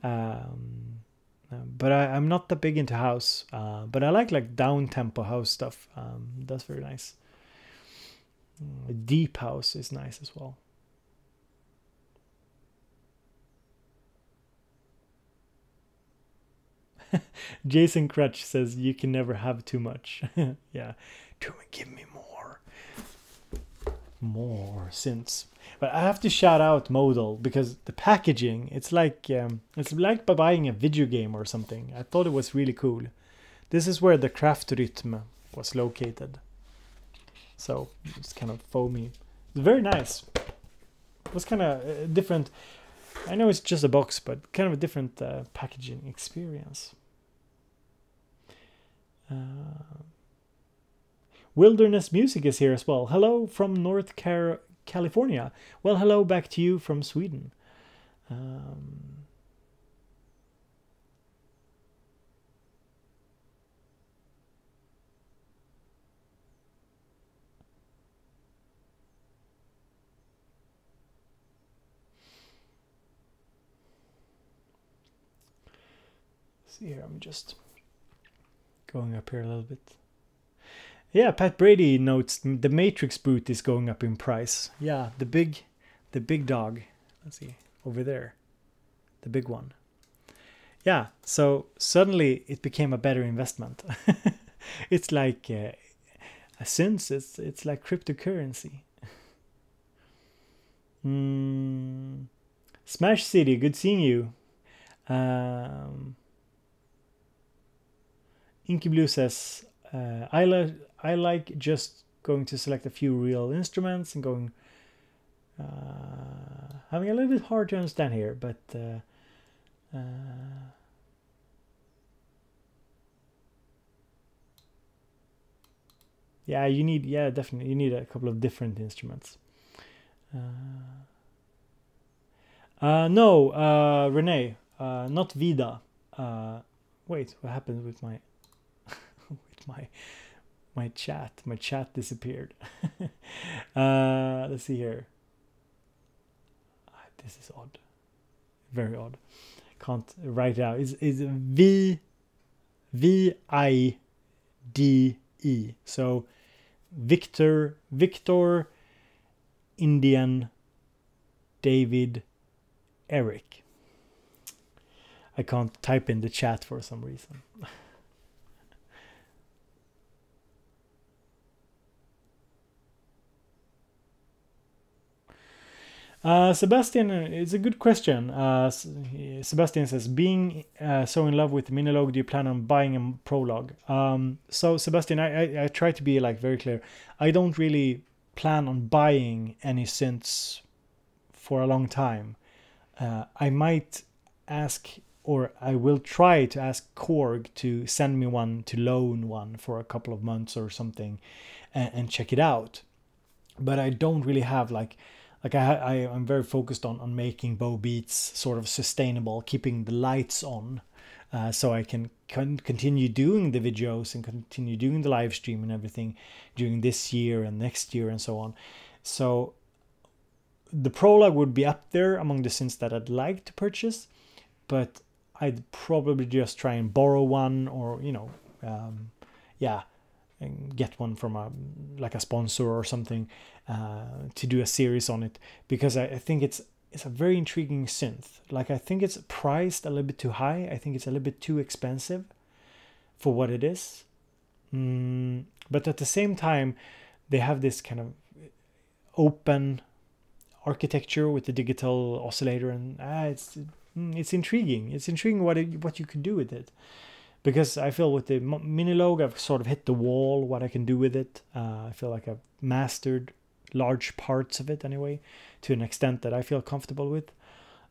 But I'm not that big into house. But I like down tempo house stuff. That's very nice. Deep house is nice as well. Jason Crutch says you can never have too much. Yeah, give me more synths. But I have to shout out Modal because the packaging, it's like buying a video game or something. I thought it was really cool. This is where the craft rhythm was located. So it's kind of foamy. It's very nice. It was kind of different. I know it's just a box, but kind of a different packaging experience. Wilderness Music is here as well. Hello from North California. Well, hello back to you from Sweden. See here, I'm just going up here a little bit. Yeah, Pat Brady notes the Matrix boot is going up in price. Yeah, the big dog. Let's see, over there. The big one. Yeah, so suddenly it became a better investment. It's like since it's like cryptocurrency. Smash City, good seeing you. Inky Blue says, I like just going to select a few real instruments and going, having a little bit hard to understand here, but yeah, definitely you need a couple of different instruments. No, Renee, not Vida. Wait, what happened with my my chat? My chat disappeared. Let's see here. This is odd, very odd. Can't write it out. It's VIDE. So Victor, Indian, David, Eric. I can't type in the chat for some reason. Sebastian, it's a good question. Sebastian says, being so in love with the Minilogue, do you plan on buying a Prologue? So Sebastian, I try to be like very clear. I don't really plan on buying any synths for a long time. I might ask, or I will try to ask Korg to send me one, to loan one for a couple of months or something, and check it out. But I don't really have I'm very focused on making Bow Beats sort of sustainable, keeping the lights on, so I can continue doing the videos and continue doing the live stream and everything during this year and next year and so on. So the Prologue would be up there among the synths that I'd like to purchase, but I'd probably just try and borrow one, or and get one from a sponsor or something, to do a series on it, because I think it's a very intriguing synth. Like, I think it's priced a little bit too high. I think it's a little bit too expensive for what it is. But at the same time, they have this kind of open architecture with the digital oscillator, and it's intriguing. It's intriguing what you could do with it. Because I feel with the Minilogue, I've sort of hit the wall, what I can do with it. I feel like I've mastered large parts of it anyway, to an extent that I feel comfortable with.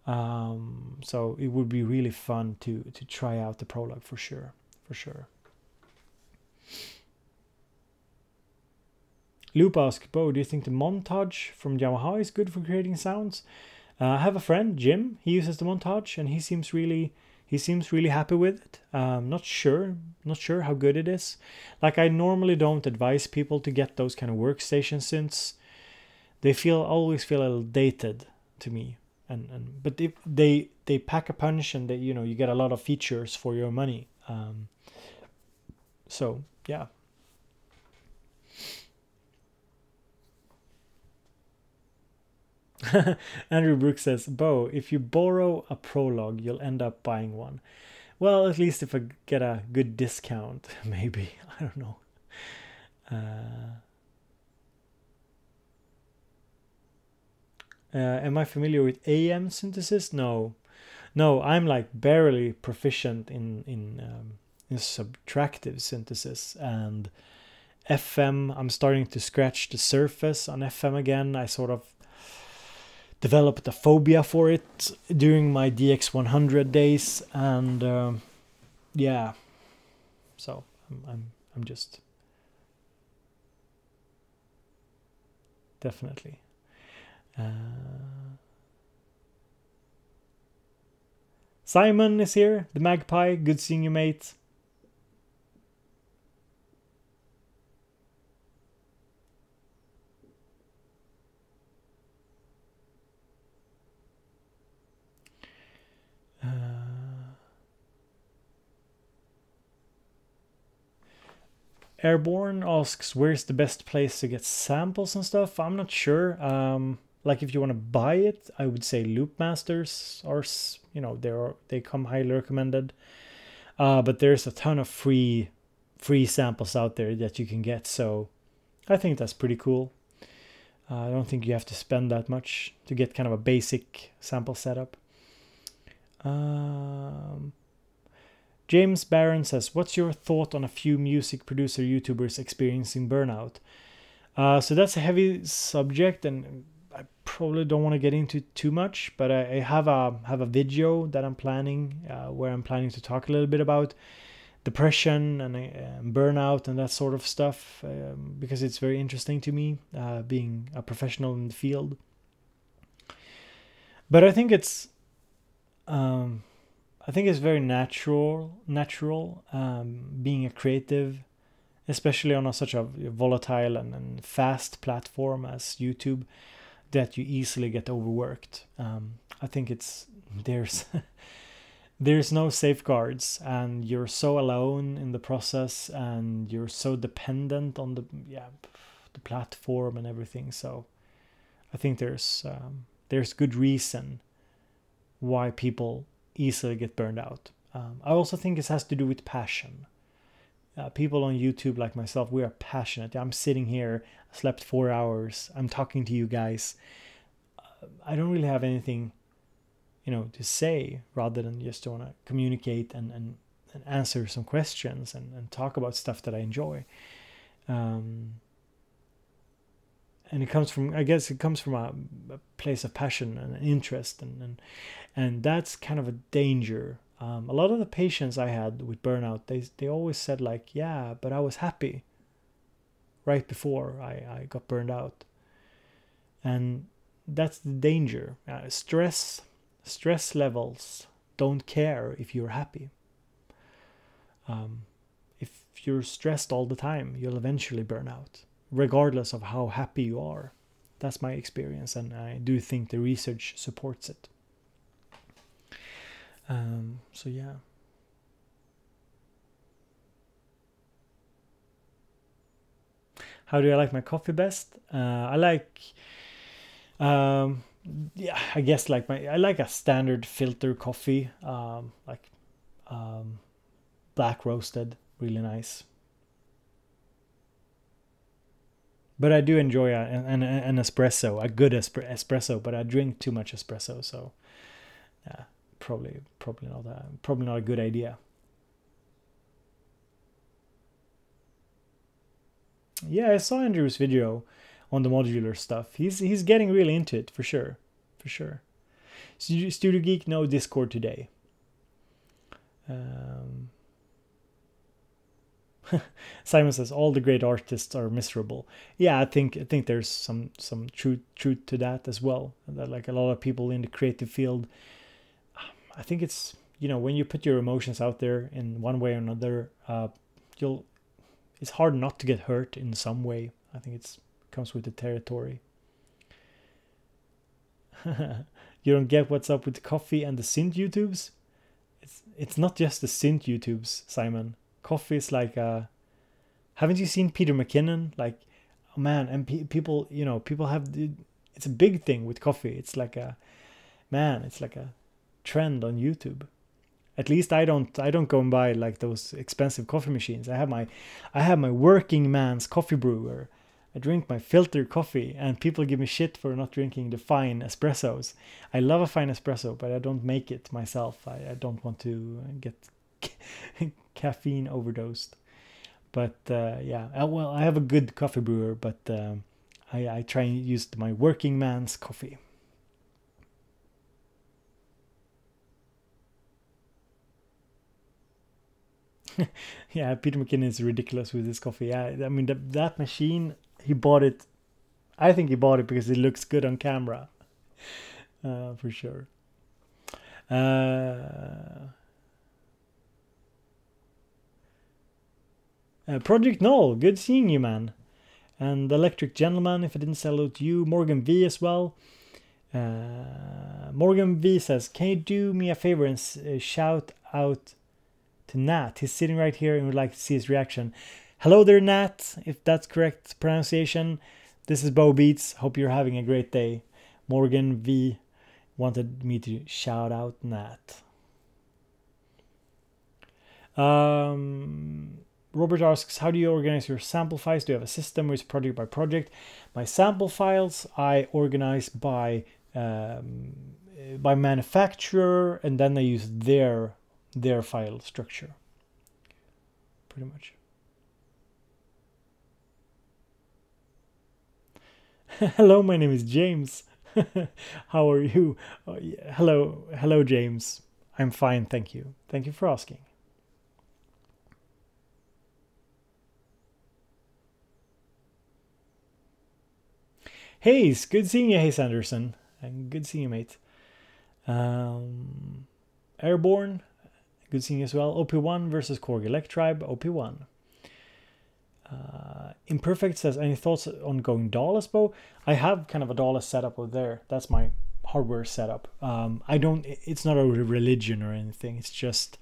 So it would be really fun to try out the Prologue for sure. for sure. Loop asks, Bo, do you think the montage from Yamaha is good for creating sounds? I have a friend, Jim. He uses the montage, and he seems really happy with it. Not sure how good it is. Like, I normally don't advise people to get those kind of workstation synths. They always feel a little dated to me. But if they pack a punch, and you get a lot of features for your money. So yeah. Andrew Brooks says, Bo, if you borrow a Prologue, you'll end up buying one. Well, at least if I get a good discount, maybe. I don't know. Am I familiar with AM synthesis? No, I'm like barely proficient in subtractive synthesis, and FM. I'm starting to scratch the surface on FM again. I sort of developed a phobia for it during my DX100 days, and yeah, so I'm just definitely. Simon is here, the Magpie. Good seeing you, mate. Airborne asks, where's the best place to get samples and stuff? I'm not sure. Like, if you want to buy it, I would say Loopmasters are, they come highly recommended. But there's a ton of free samples out there that you can get, so I think that's pretty cool. I don't think you have to spend that much to get kind of a basic sample setup. James Barron says, what's your thought on a few music producer YouTubers experiencing burnout? So that's a heavy subject, and I probably don't want to get into too much, but I have a video that I'm planning, where I'm planning to talk a little bit about depression and burnout and that sort of stuff, because it's very interesting to me, being a professional in the field. But I think it's very natural, being a creative, especially on such a volatile and fast platform as YouTube, that you easily get overworked. I think there's no safeguards, and you're so alone in the process, and you're so dependent on the platform and everything. So I think there's good reason why people easily get burned out. I also think it has to do with passion. People on YouTube like myself, we are passionate. I'm sitting here, I slept 4 hours, I'm talking to you guys. I don't really have anything, to say, rather than just to want to communicate and answer some questions and talk about stuff that I enjoy. And it comes from a place of passion and interest, and that's kind of a danger. A lot of the patients I had with burnout, they always said, like, yeah, but I was happy right before I got burned out. And that's the danger. Stress levels don't care if you're happy. If you're stressed all the time, you'll eventually burn out, regardless of how happy you are. That's my experience, and I do think the research supports it. So yeah. How do I like my coffee best? I like, I guess I like a standard filter coffee, black roasted, really nice. But I do enjoy an espresso, a good espresso. But I drink too much espresso, so yeah, probably not a good idea. Yeah, I saw Andrew's video on the modular stuff. He's getting really into it, for sure. Studio Geek, no Discord today. Simon says all the great artists are miserable. Yeah, I think there's some truth to that as well. That like a lot of people in the creative field, I think it's, you know, when you put your emotions out there in one way or another, you'll it's hard not to get hurt in some way. I think it's comes with the territory. You don't get what's up with the coffee and the synth YouTubes. It's not just the synth YouTubes, Simon. Coffee is like a. Haven't you seen Peter McKinnon? Like, oh man, and people, you know, people have. It's a big thing with coffee. It's like a, man, it's like a trend on YouTube. At least I don't go and buy like those expensive coffee machines. I have my working man's coffee brewer. I drink my filtered coffee, and people give me shit for not drinking the fine espressos. I love a fine espresso, but I don't make it myself. I don't want to get caffeine overdosed. But yeah, well, I have a good coffee brewer, but I try and use my working man's coffee. Yeah, Peter McKinnon is ridiculous with his coffee. Yeah, I mean that machine, he bought it. I think he bought it because it looks good on camera, for sure. Project Null, good seeing you, man. And Electric Gentleman, if I didn't say hello to you. Morgan V as well. Morgan V says, can you do me a favor and shout out to Nat? He's sitting right here and would like to see his reaction. Hello there, Nat, if that's correct pronunciation. This is Bo Beats. Hope you're having a great day. Morgan V wanted me to shout out Nat. Robert asks, how do you organize your sample files? Do you have a system or is project by project? My sample files I organize by manufacturer, and then I use their file structure. Pretty much. Hello, my name is James. How are you? Oh, yeah. Hello, James. I'm fine, thank you. Thank you for asking. Hayes, good seeing you, Hayes Anderson. And good seeing you, mate. Airborne, good seeing you as well. OP1 versus Korg Elect Tribe, OP1. Imperfect says, any thoughts on going DAWless, Bo? I have kind of a DAWless setup over there. That's my hardware setup. It's not a religion or anything. It's just,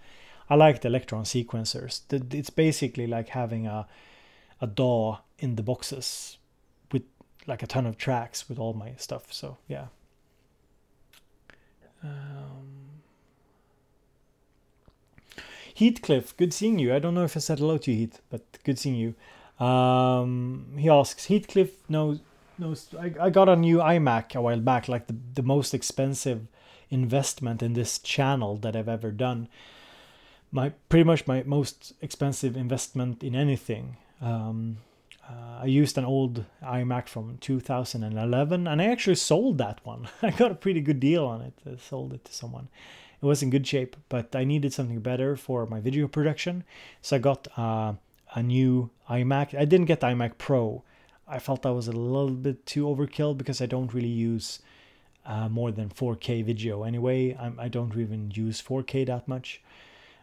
I like the Electron sequencers. It's basically like having a DAW in the boxes with like a ton of tracks with all my stuff. So yeah. Heathcliff, good seeing you. I don't know if I said hello to you, Heath, but good seeing you. He asks, Heathcliff knows I got a new iMac a while back, like the most expensive investment in this channel that I've ever done. Pretty much my most expensive investment in anything. I used an old iMac from 2011, and I actually sold that one. I got a pretty good deal on it. I sold it to someone. It was in good shape, but I needed something better for my video production, so I got a new iMac. I didn't get the iMac Pro. I felt that was a little bit too overkill because I don't really use more than 4K video anyway. I don't even use 4K that much.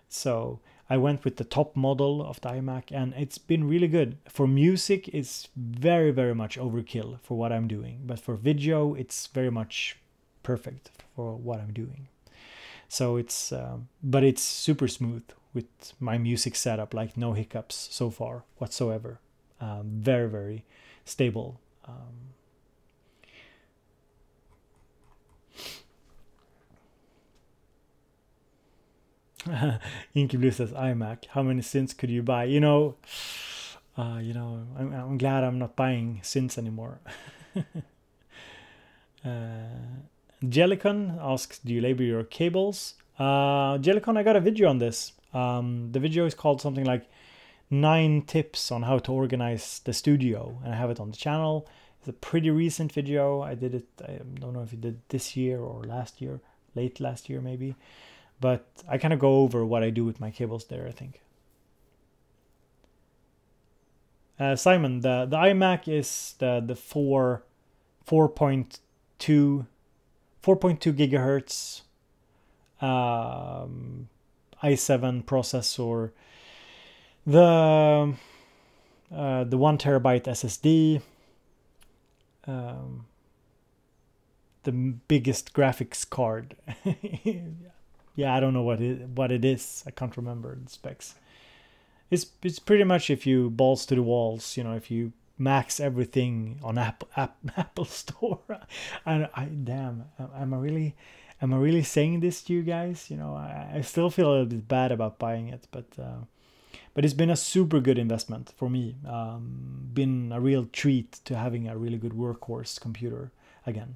So I went with the top model of the iMac, and it's been really good. For music, it's very, very much overkill for what I'm doing. But for video, it's very much perfect for what I'm doing. So it's, but it's super smooth with my music setup, like no hiccups so far whatsoever. Very, very stable. Inky Blue says, iMac, how many synths could you buy? I'm glad I'm not buying synths anymore. Jellicon asks, do you label your cables? Jellicon, I got a video on this. The video is called something like 9 tips on how to organize the studio, and I have it on the channel. It's a pretty recent video. I did it, I don't know if it did this year or last year, late last year maybe. But I kind of go over what I do with my cables there, I think. Simon, the iMac is the 4.2 gigahertz i7 processor, the 1 terabyte SSD, the biggest graphics card. Yeah, I don't know what it is. I can't remember the specs. It's pretty much, if you balls to the walls, if you max everything on Apple Store. And damn, am I really saying this to you guys? I still feel a little bit bad about buying it, but it's been a super good investment for me. Been a real treat to having a really good workhorse computer again.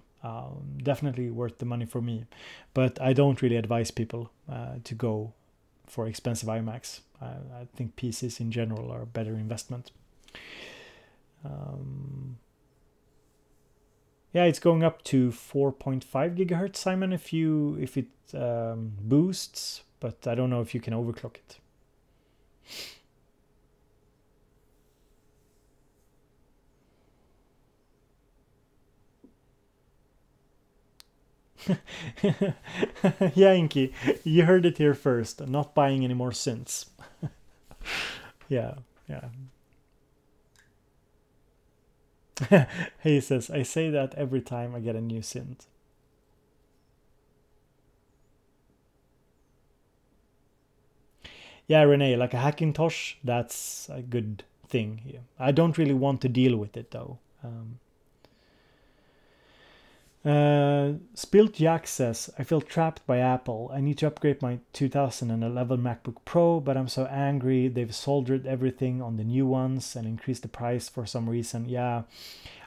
Definitely worth the money for me, but I don't really advise people to go for expensive iMacs. I think PCs in general are a better investment. Yeah, it's going up to 4.5 gigahertz, Simon, if it boosts, but I don't know if you can overclock it. Yeah, Inky, you heard it here first. Not buying any more synths. Yeah. He says, I say that every time I get a new synth. Yeah, Renee, like a Hackintosh, that's a good thing here. I don't really want to deal with it though. Spilt Jack says, I feel trapped by Apple. I need to upgrade my 2011 MacBook Pro, but I'm so angry. They've soldered everything on the new ones and increased the price for some reason. Yeah,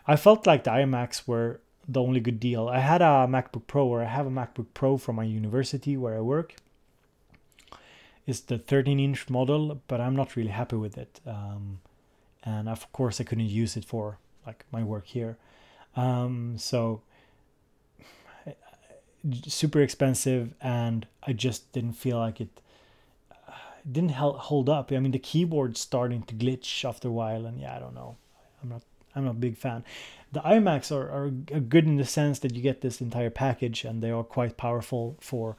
I felt like the iMacs were the only good deal. I had a MacBook Pro, or I have a MacBook Pro from my university where I work. It's the 13-inch model, but I'm not really happy with it. And of course I couldn't use it for like my work here. So super expensive, and I just didn't feel like it didn't hold up. I mean, the keyboard's starting to glitch after a while, and yeah, I don't know. I'm not a big fan. The iMacs are good in the sense that you get this entire package, and they are quite powerful for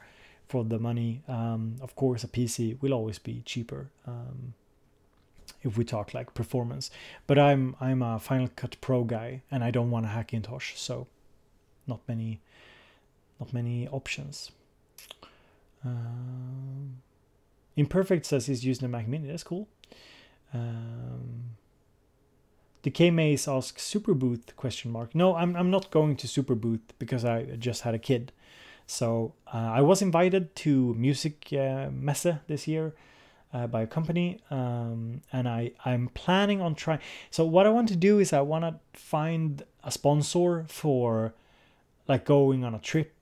the money. Of course, a PC will always be cheaper if we talk like performance. But I'm a Final Cut Pro guy, and I don't want a Hackintosh, so not many options. Imperfect says he's using a Mac Mini. That's cool. The K-Maze asks Superboot ? No, I'm not going to Superboot because I just had a kid. So I was invited to Music Messe this year by a company, and I'm planning on trying. So what I want to do is I want to find a sponsor for like going on a trip.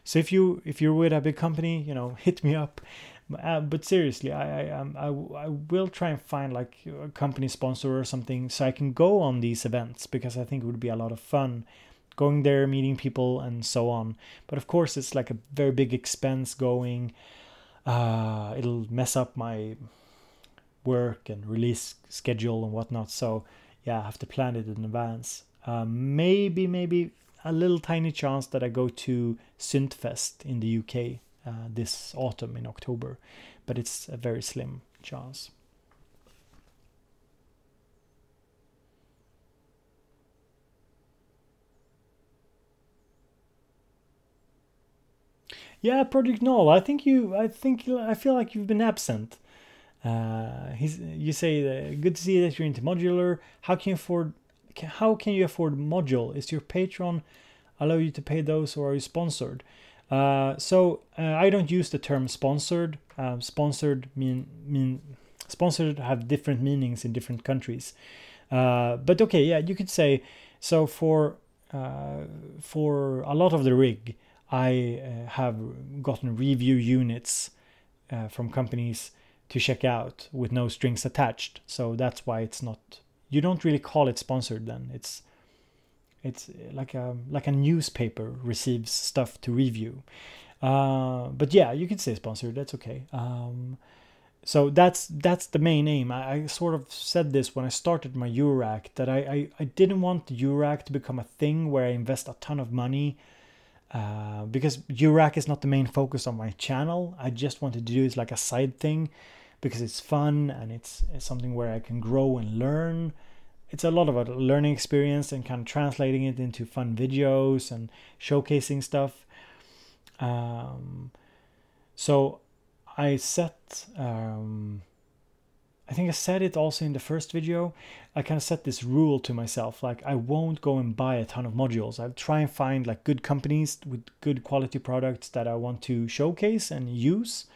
So if you're with a big company, hit me up. But seriously, I will try and find like a company sponsor or something so I can go on these events, because I think it would be a lot of fun going there, meeting people and so on. But of course it's like a very big expense going. It'll mess up my work and release schedule and whatnot. So yeah, I have to plan it in advance. Maybe a little tiny chance that I go to Synth Fest in the UK this autumn in October, but it's a very slim chance. Yeah, Project Null. I feel like you've been absent. You say good to see that you're into modular. How can you afford module? Is your Patreon allow you to pay those, or are you sponsored? So I don't use the term sponsored. Sponsored sponsored have different meanings in different countries. But okay, yeah, you could say so. For a lot of the rig, I have gotten review units from companies to check out with no strings attached. So that's why it's not. You don't really call it sponsored then. It's like a newspaper receives stuff to review. But yeah, you could say sponsored. That's okay. So that's the main aim. I sort of said this when I started my Eurorack, that I didn't want the Eurorack to become a thing where I invest a ton of money, because Eurorack is not the main focus on my channel. I just wanted to do it like a side thing because it's fun and it's something where I can grow and learn. It's a lot of a learning experience and kind of translating it into fun videos and showcasing stuff. So I set, I think I said it also in the first video, I kind of set this rule to myself, like I won't go and buy a ton of modules. I'll try and find like good companies with good quality products that I want to showcase and use,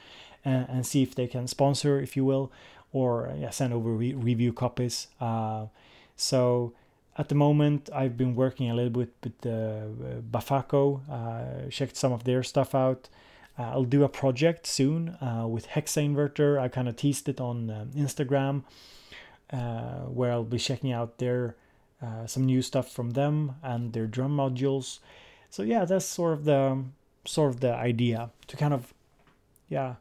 and see if they can sponsor, if you will, or send over review copies. So at the moment, I've been working a little bit with Bafaco, checked some of their stuff out. I'll do a project soon with Hexa Inverter. I kind of teased it on Instagram, where I'll be checking out their some new stuff from them and their drum modules. So yeah, that's sort of the idea, to kind of to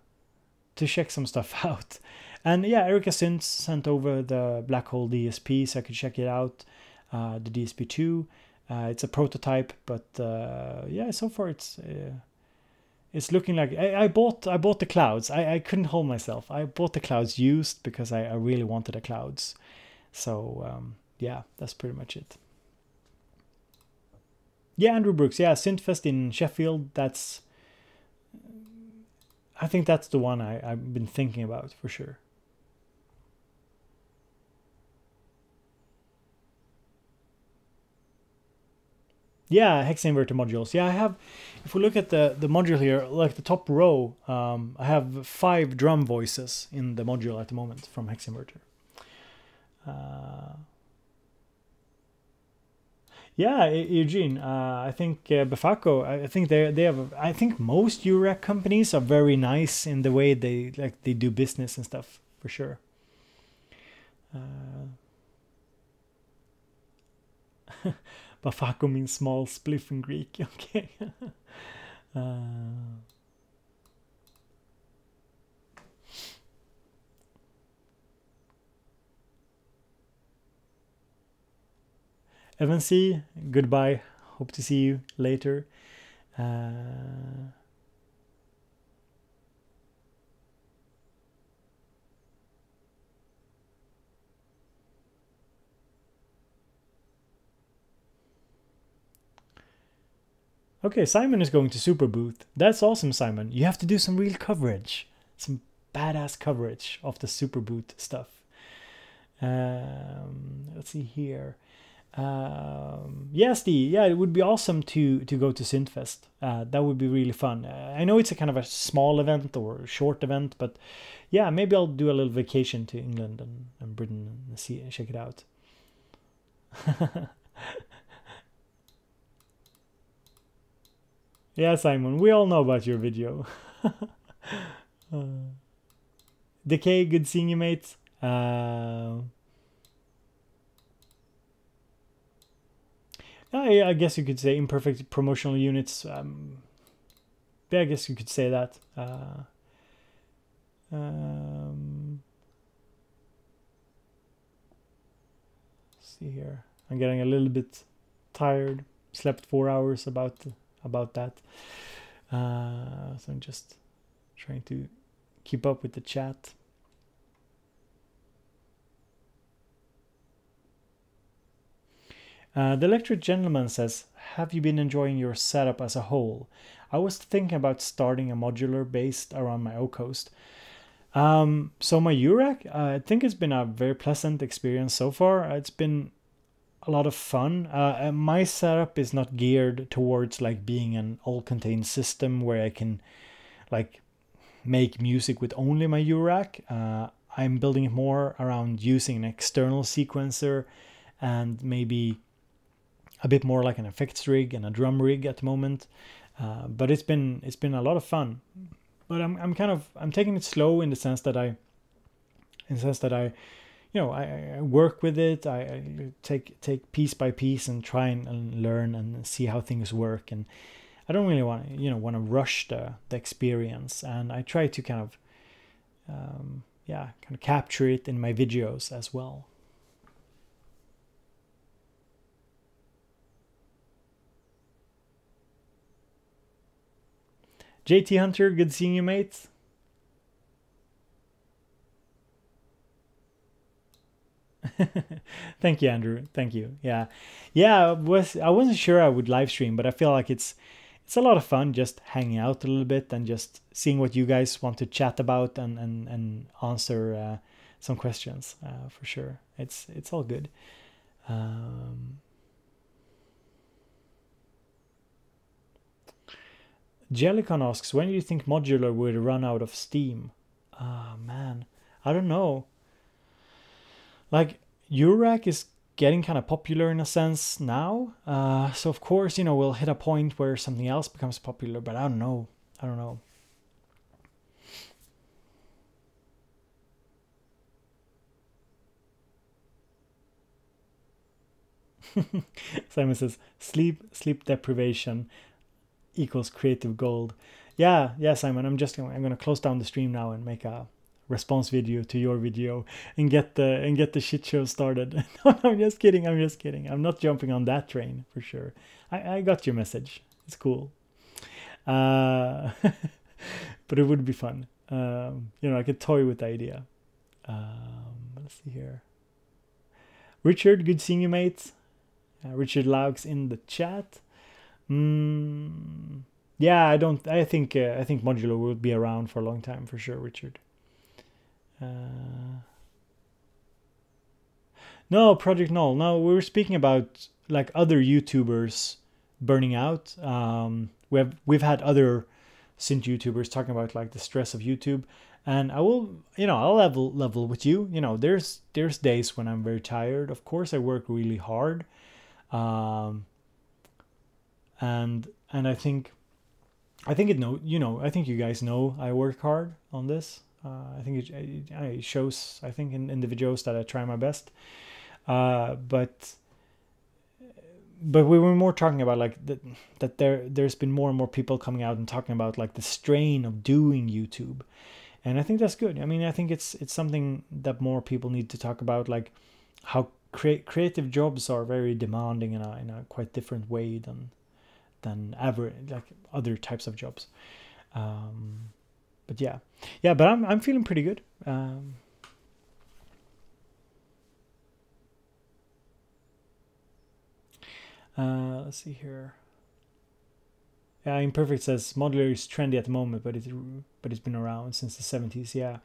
check some stuff out. And yeah, Erica Synths sent over the Black Hole DSP, so I could check it out. The DSP2. It's a prototype, but yeah, so far it's looking like I bought the clouds. I couldn't hold myself. I bought the clouds used because I really wanted the clouds. So yeah, that's pretty much it. Yeah, Andrew Brooks. Yeah, Synthfest in Sheffield. I think that's the one I've been thinking about for sure. Yeah, Hexa Inverter modules. Yeah, I have, if we look at the module here, like the top row, I have 5 drum voices in the module at the moment from Hexa Inverter. Yeah, Eugene, I think Befaco, I think they have, I think most Eurorack companies are very nice in the way they do business and stuff, for sure. Bafako means small spliff in Greek. Okay. Evan C, goodbye. Hope to see you later. Okay, Simon is going to Super Booth. That's awesome, Simon. You have to do some real coverage. Some badass coverage of the Super Booth stuff. Let's see here. Yeah, Steve. Yeah, it would be awesome to go to Synthfest. That would be really fun. I know it's a kind of a small event or a short event, but yeah, maybe I'll do a little vacation to England and Britain and check it out. Yeah, Simon, we all know about your video. Decay, good seeing you, mate. I guess you could say imperfect promotional units. Yeah, I guess you could say that. Let's see here. I'm getting a little bit tired. Slept 4 hours about that. So I'm just trying to keep up with the chat. The Electric Gentleman says, have you been enjoying your setup as a whole? I was thinking about starting a modular based around my O-Coast. So my Eurorack, I think it's been a very pleasant experience so far. It's been a lot of fun. My setup is not geared towards like being an all-contained system where I can like make music with only my Eurorack. I'm building it more around using an external sequencer and maybe a bit more like an effects rig and a drum rig at the moment. But it's been a lot of fun. But I'm taking it slow in the sense that I I work with it. I take piece by piece and try and learn and see how things work. And I don't really want to rush the experience. And I try to kind of yeah, kind of capture it in my videos as well. JT Hunter, good seeing you, mate. Thank you, Andrew. Thank you. Yeah, yeah. I wasn't sure I would live stream, but I feel like it's a lot of fun just hanging out a little bit and just seeing what you guys want to chat about and answer some questions for sure. It's all good. Jellicon asks, when do you think modular will run out of steam? Ah, man, I don't know. Like, Eurorack is getting kind of popular in a sense now. So of course, we'll hit a point where something else becomes popular, but I don't know. I don't know. Simon says, sleep deprivation equals creative gold. Yeah, Simon. I'm gonna close down the stream now and make a response video to your video and get the shit show started. No, I'm just kidding. I'm not jumping on that train for sure. I got your message. It's cool. But it would be fun. I could toy with the idea. Let's see here. Richard, good seeing you, mate. Richard Laux in the chat. Yeah, I think modular will be around for a long time for sure, Richard. No, Project Null. No, we were speaking about like other YouTubers burning out. We've had other synth YouTubers talking about like the stress of YouTube, and I'll level with you. There's days when I'm very tired. Of course, I work really hard, and I think I think you guys know I work hard on this. I think it shows. I think in the videos that I try my best. But we were more talking about like that there's been more and more people coming out and talking about like the strain of doing YouTube, and I think that's good. I mean, I think it's something that more people need to talk about, like how creative jobs are very demanding in a quite different way than ever like other types of jobs. But yeah, but I'm feeling pretty good. Let's see here. Yeah, Imperfect says modular is trendy at the moment, but it's been around since the 70s. Yeah,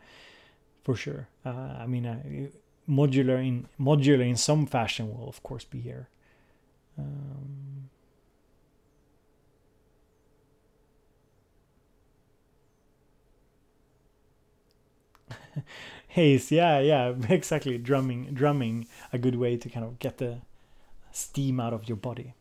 for sure. I mean, modular in some fashion will of course be here. Haze, yeah, exactly. Drumming, a good way to kind of get the steam out of your body.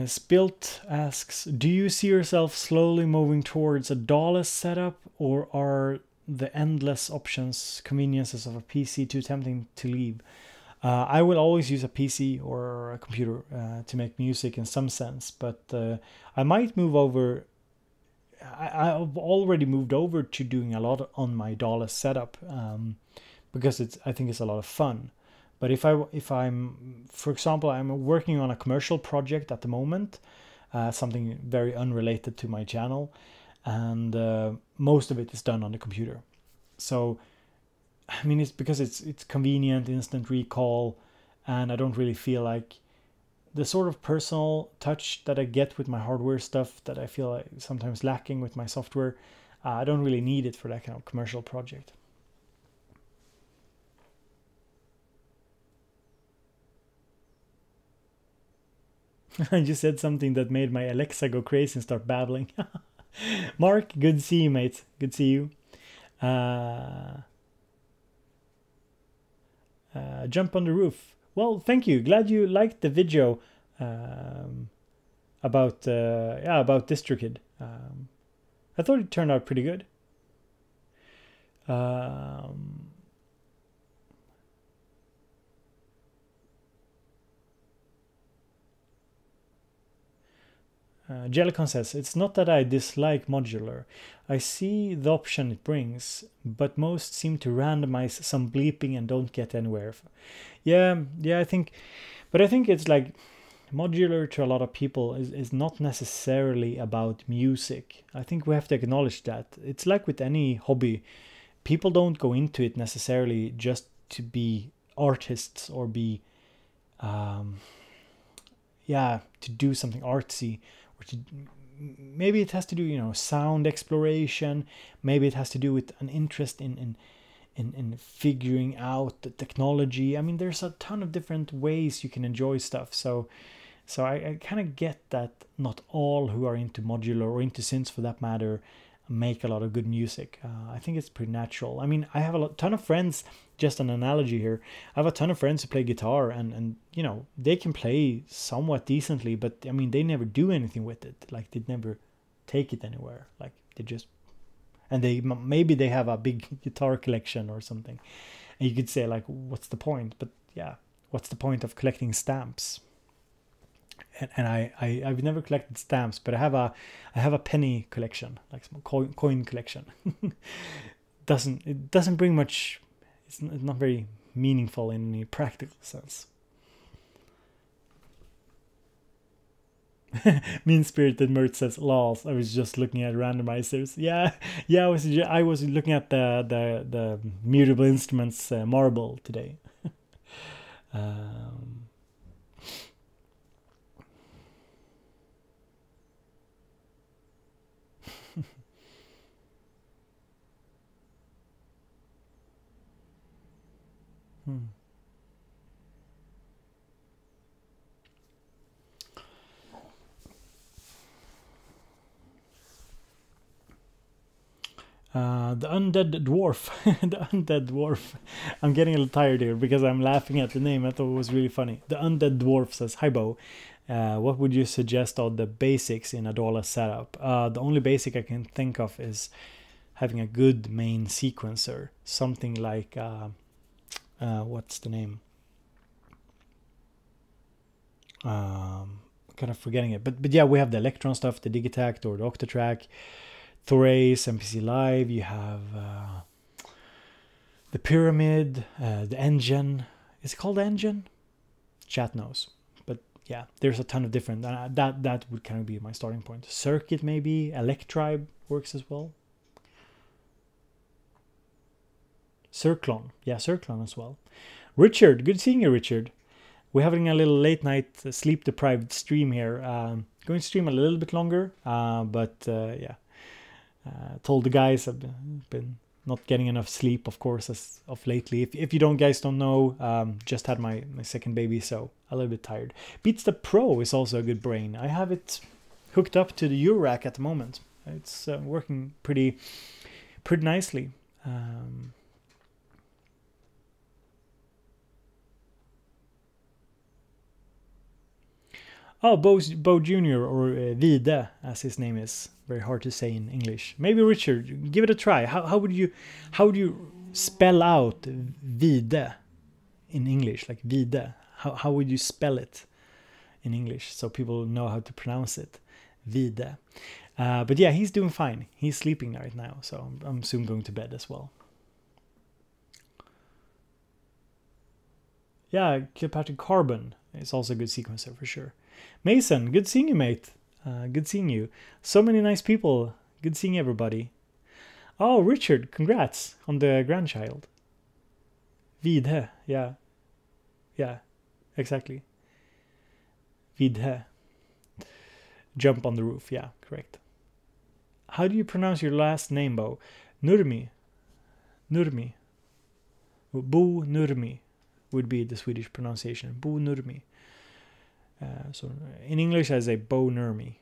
Spilt asks, do you see yourself slowly moving towards a DAWless setup, or are the endless options, conveniences of a PC too tempting to leave? I will always use a PC or a computer to make music in some sense, but I might move over. I've already moved over to doing a lot on my DAWless setup because I think it's a lot of fun. But if I'm, for example, I'm working on a commercial project at the moment, something very unrelated to my channel, and most of it is done on the computer. So, I mean, it's because it's convenient, instant recall, and I don't really feel like the sort of personal touch that I get with my hardware stuff that I feel like sometimes lacking with my software. I don't really need it for that kind of commercial project. I just said something that made my Alexa go crazy and start babbling. Mark, good to see you, mate. Good to see you. Jump on the roof. Well, thank you. Glad you liked the video about DistroKid. I thought it turned out pretty good. Jellicon says, it's not that I dislike modular. I see the option it brings, but most seem to randomize some bleeping and don't get anywhere. Yeah, I think it's like modular to a lot of people is not necessarily about music. I think we have to acknowledge that. It's like with any hobby. People don't go into it necessarily just to be artists or be to do something artsy, or to maybe it has to do sound exploration, maybe it has to do with an interest in figuring out the technology. I mean, there's a ton of different ways you can enjoy stuff. So I kind of get that not all who are into modular or into synths for that matter make a lot of good music. I think it's pretty natural. I mean, I have a ton of friends, just an analogy here. I have a ton of friends who play guitar and they can play somewhat decently, but I mean, they never do anything with it. Like, they never take it anywhere. Like, they just, and maybe they have a big guitar collection or something. And you could say, like, what's the point? But yeah, what's the point of collecting stamps? And I've never collected stamps, but I have a penny collection, like some coin collection. It doesn't bring much. It's not very meaningful in any practical sense. Mean-spirited Mert says, "Lols, I was just looking at randomizers." Yeah. I was looking at the mutable instruments marble today. The undead dwarf. The undead dwarf. I'm getting a little tired here because I'm laughing at the name. I thought it was really funny. The undead dwarf says, "Hi Bo, what would you suggest are the basics in a DAW setup?" The only basic I can think of is having a good main sequencer. Something like what's the name? Kind of forgetting it. But yeah, we have the Electron stuff, the Digitact or the Octatrack, Thorase, MPC Live. You have the Pyramid, the Engine. Is it called Engine? Chat knows. But yeah, there's a ton of different. That would kind of be my starting point. Circuit maybe. Electribe works as well. Circlone. Yeah, Circlone as well. Richard, good seeing you, Richard. We're having a little late night sleep deprived stream here. Going to stream a little bit longer, but yeah. Told the guys I've been not getting enough sleep, of course, as of lately. If you guys don't know, just had my second baby, so a little bit tired. Beats the Pro is also a good brain. I have it hooked up to the Eurack at the moment. It's working pretty nicely. Oh, Bo Jr. or Vide, as his name is. Very hard to say in English. Maybe Richard, give it a try. How would you spell out Vide in English? Like Vide. How would you spell it in English so people know how to pronounce it? Vide. But yeah, he's doing fine. He's sleeping right now, so I'm soon going to bed as well. Yeah, Kilpatrick Carbon is also a good sequencer for sure. Mason, good seeing you, mate. Good seeing you. So many nice people. Good seeing everybody. Oh, Richard, congrats on the grandchild. Vidhe, yeah. Yeah, exactly. Vidhe. Jump on the roof, yeah, correct. How do you pronounce your last name, Bo? Nurmi. Nurmi. Bo Nurmi would be the Swedish pronunciation. Bo Nurmi. So in English I say Bo Nurmi,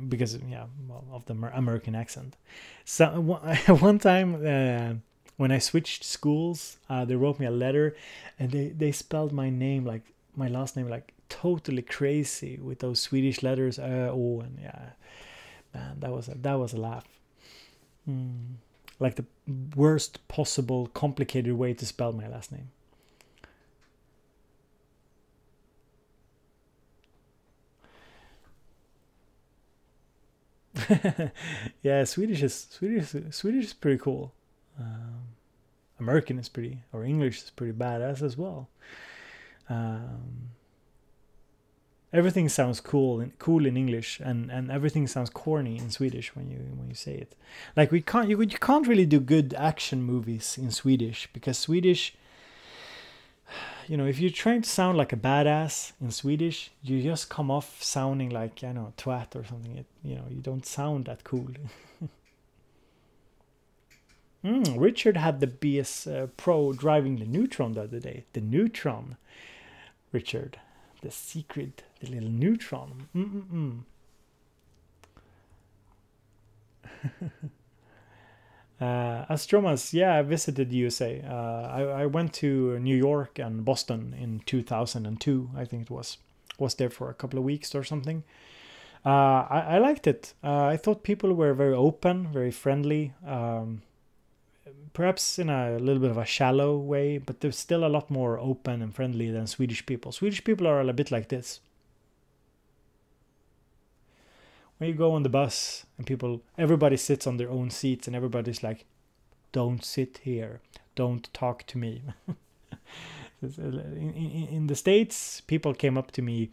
because yeah, well, of the American accent. So one time when I switched schools, they wrote me a letter, and they spelled my name, like my last name, like totally crazy with those Swedish letters. Oh, and yeah, man, that was a laugh. Like the worst possible complicated way to spell my last name. Yeah, Swedish is pretty cool. American is pretty, or English is pretty badass as well. Um, Everything sounds cool in English, and everything sounds corny in Swedish when you say it. Like you can't really do good action movies in Swedish, because Swedish, if you're trying to sound like a badass in Swedish, you just come off sounding like, I don't know, twat or something. You don't sound that cool. Richard had the BS Pro driving the Neutron the other day. The Neutron, Richard. The secret, the little Neutron. Astromas, yeah, I visited USA. I went to New York and Boston in 2002, I think it was. Was there for a couple of weeks or something. I liked it. I thought people were very open, very friendly. Perhaps in a little bit of a shallow way, but they're still a lot more open and friendly than Swedish people. Swedish people are a bit like this. When you go on the bus and everybody sits on their own seats and everybody's like, don't sit here, don't talk to me. In the States, people came up to me.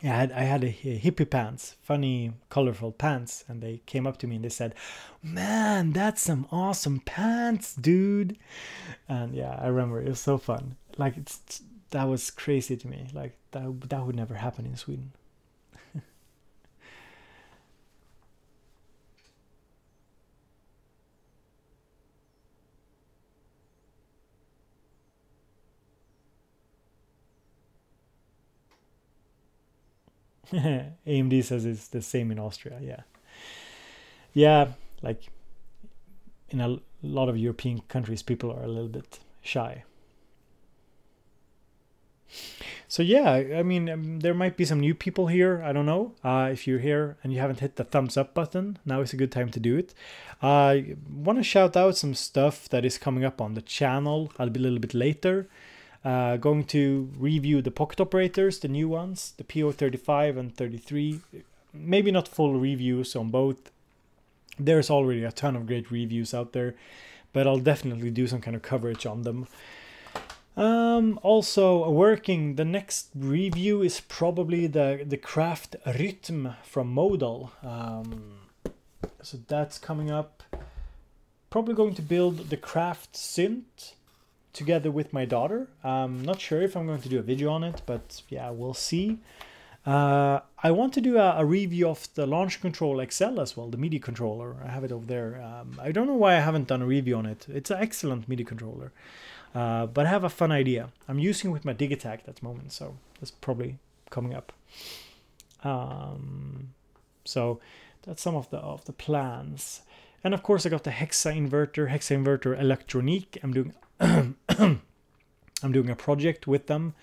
I had a hippie pants, funny, colorful pants, and they came up to me and they said, "Man, that's some awesome pants, dude." And yeah, I remember it was so fun. Like that was crazy to me. Like that would never happen in Sweden. AMD says it's the same in Austria. Yeah, like in a lot of European countries, people are a little bit shy. So yeah, I mean, there might be some new people here. I don't know. If you're here and you haven't hit the thumbs up button, now is a good time to do it. I want to shout out some stuff that is coming up on the channel. I'll be a little bit later. Going to review the pocket operators, the new ones, the PO35 and 33. Maybe not full reviews on both. There's already a ton of great reviews out there, but I'll definitely do some kind of coverage on them. Also the next review is probably the Craft Rhythm from Modal. So that's coming up. Probably going to build the Craft Synth together with my daughter. I'm not sure if I'm going to do a video on it, but yeah, we'll see. I want to do a review of the Launch Control XL as well, the MIDI controller. I have it over there. I don't know why I haven't done a review on it. It's an excellent MIDI controller. But I have a fun idea. I'm using it with my Digitact at the moment, so that's probably coming up. So that's some of the plans. And of course I got the Hexa Inverter Electronique. I'm doing I'm doing a project with them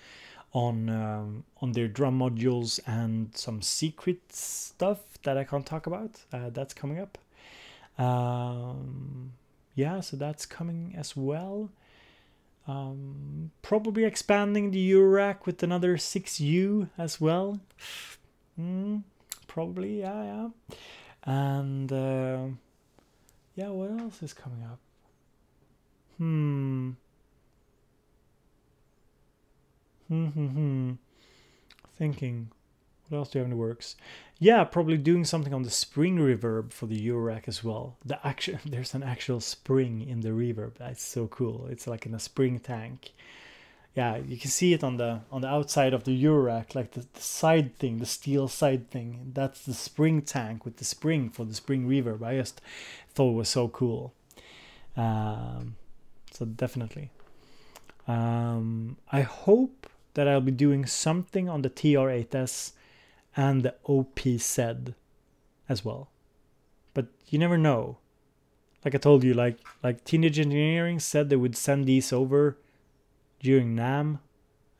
on their drum modules and some secret stuff that I can't talk about. That's coming up. Yeah, so that's coming as well. Probably expanding the Eurorack with another 6U as well. Probably, yeah. And yeah, what else is coming up? Thinking, what else do you have in the works? Yeah, probably doing something on the spring reverb for the Eurorack as well. There's an actual spring in the reverb. That's so cool. It's like in a spring tank. Yeah, you can see it on the outside of the Eurorack, like the side thing, the steel side thing. That's the spring tank with the spring for the spring reverb. I just thought it was so cool. So definitely. I hope that I'll be doing something on the TR8S and the OPZ as well. But you never know. Like I told you, like Teenage Engineering said they would send these over during NAMM,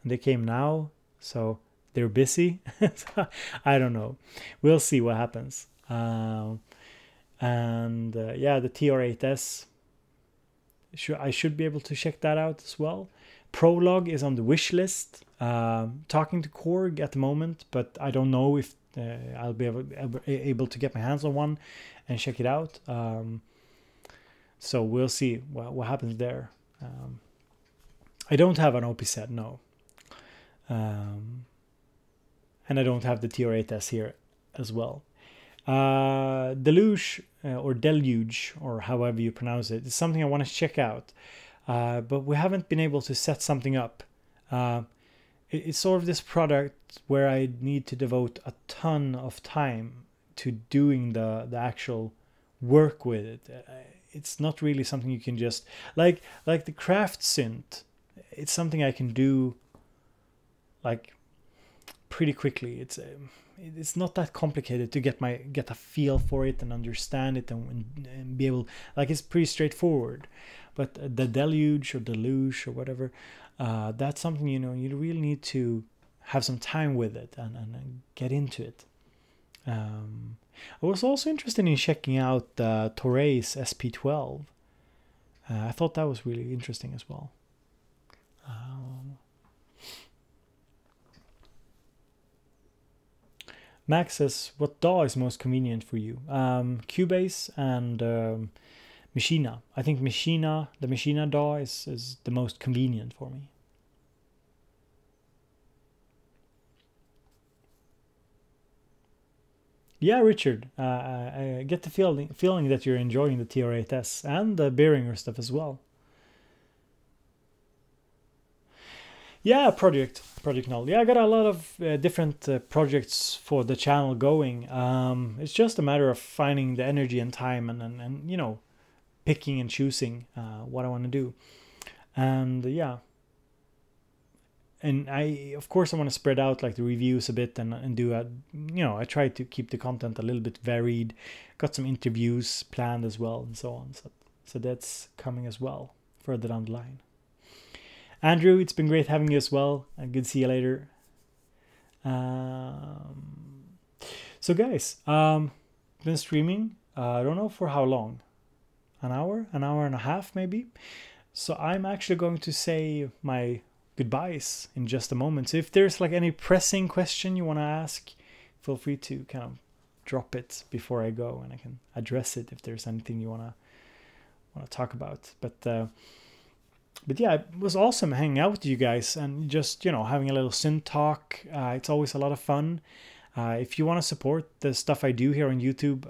and they came now, so they're busy. I don't know. We'll see what happens. Yeah, the TR8S, I should be able to check that out as well. Prologue is on the wish list. Talking to Korg at the moment, but I don't know if I'll be able to get my hands on one and check it out. So we'll see what happens there. I don't have an OP set, no. And I don't have the TR8S here as well. Deluge or Deluge, or however you pronounce it, is something I want to check out. But we haven't been able to set something up. It's sort of this product where I need to devote a ton of time to doing the actual work with it. It's not really something you can just like the craft synth. It's something I can do like pretty quickly. It's not that complicated to get a feel for it and understand it and be able, like, it's pretty straightforward. But the Deluge or whatever, that's something, you know, you really need to have some time with it and get into it. I was also interested in checking out Torre's SP12. I thought that was really interesting as well. Max says, what DAW is most convenient for you? Cubase and Machina. I think the Machina DAW is the most convenient for me. Yeah, Richard, I get the feeling that you're enjoying the TR8S and the Behringer stuff as well. Yeah, project null. Yeah, I got a lot of different projects for the channel going. It's just a matter of finding the energy and time and you know, picking and choosing what I want to do. And yeah, and of course I want to spread out like the reviews a bit and do a, you know, I try to keep the content a little bit varied. Got some interviews planned as well and so on. So that's coming as well further down the line. Andrew, it's been great having you as well. Good to see you later. So guys, been streaming, I don't know for how long, an hour and a half maybe. So I'm actually going to say my goodbyes in just a moment. So if there's like any pressing question you want to ask, feel free to kind of drop it before I go, and I can address it if there's anything you want to talk about. But yeah, it was awesome hanging out with you guys and just, you know, having a little synth talk. It's always a lot of fun. If you want to support the stuff I do here on YouTube,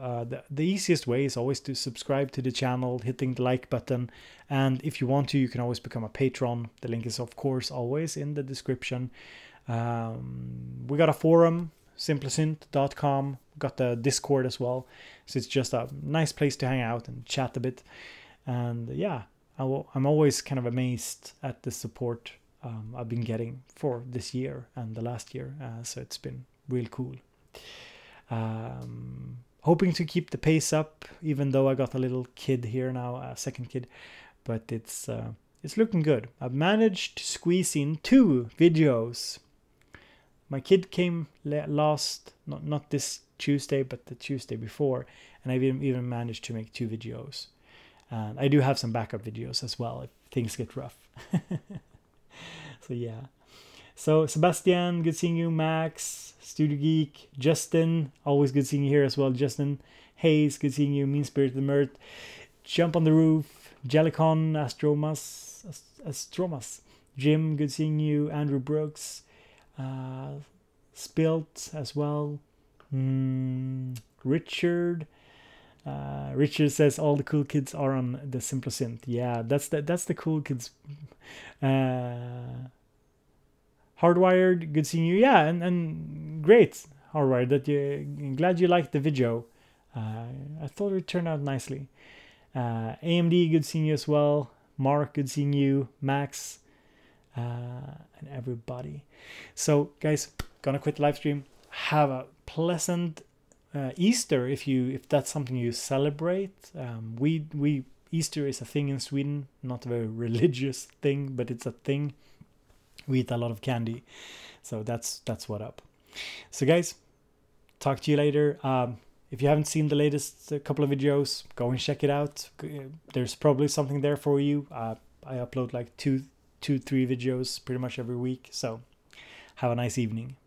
the easiest way is always to subscribe to the channel, hitting the like button. And if you want to, you can always become a patron. The link is, of course, always in the description. We got a forum, simplesynth.com. Got the Discord as well. So it's just a nice place to hang out and chat a bit. And yeah, I'm always kind of amazed at the support I've been getting for this year and the last year. So it's been real cool. Hoping to keep the pace up, even though I got a little kid here now, a second kid. But it's looking good. I've managed to squeeze in 2 videos. My kid came last, not this Tuesday, but the Tuesday before. And I've even managed to make 2 videos. And I do have some backup videos as well if things get rough. So yeah. So Sebastian, good seeing you. Max, Studio Geek, Justin, always good seeing you here as well. Justin Hayes, good seeing you. Mean Spirit of the Mirth, Jump on the Roof, Jellicon, Astromas, Jim, good seeing you. Andrew Brooks, Spilt as well. Richard. Richard says all the cool kids are on the Simple Synth. Yeah, that's the cool kids. Hardwired, good seeing you. Yeah, and great, Hardwired. Glad you liked the video. I thought it turned out nicely. AMD, good seeing you as well. Mark, good seeing you. Max, and everybody. So guys, gonna quit the live stream. Have a pleasant Easter if that's something you celebrate. We Easter is a thing in Sweden, not a very religious thing, but it's a thing. We eat a lot of candy, so that's what up. So guys, talk to you later. If you haven't seen the latest couple of videos, go and check it out. There's probably something there for you. I upload like 2-3 videos pretty much every week, so have a nice evening.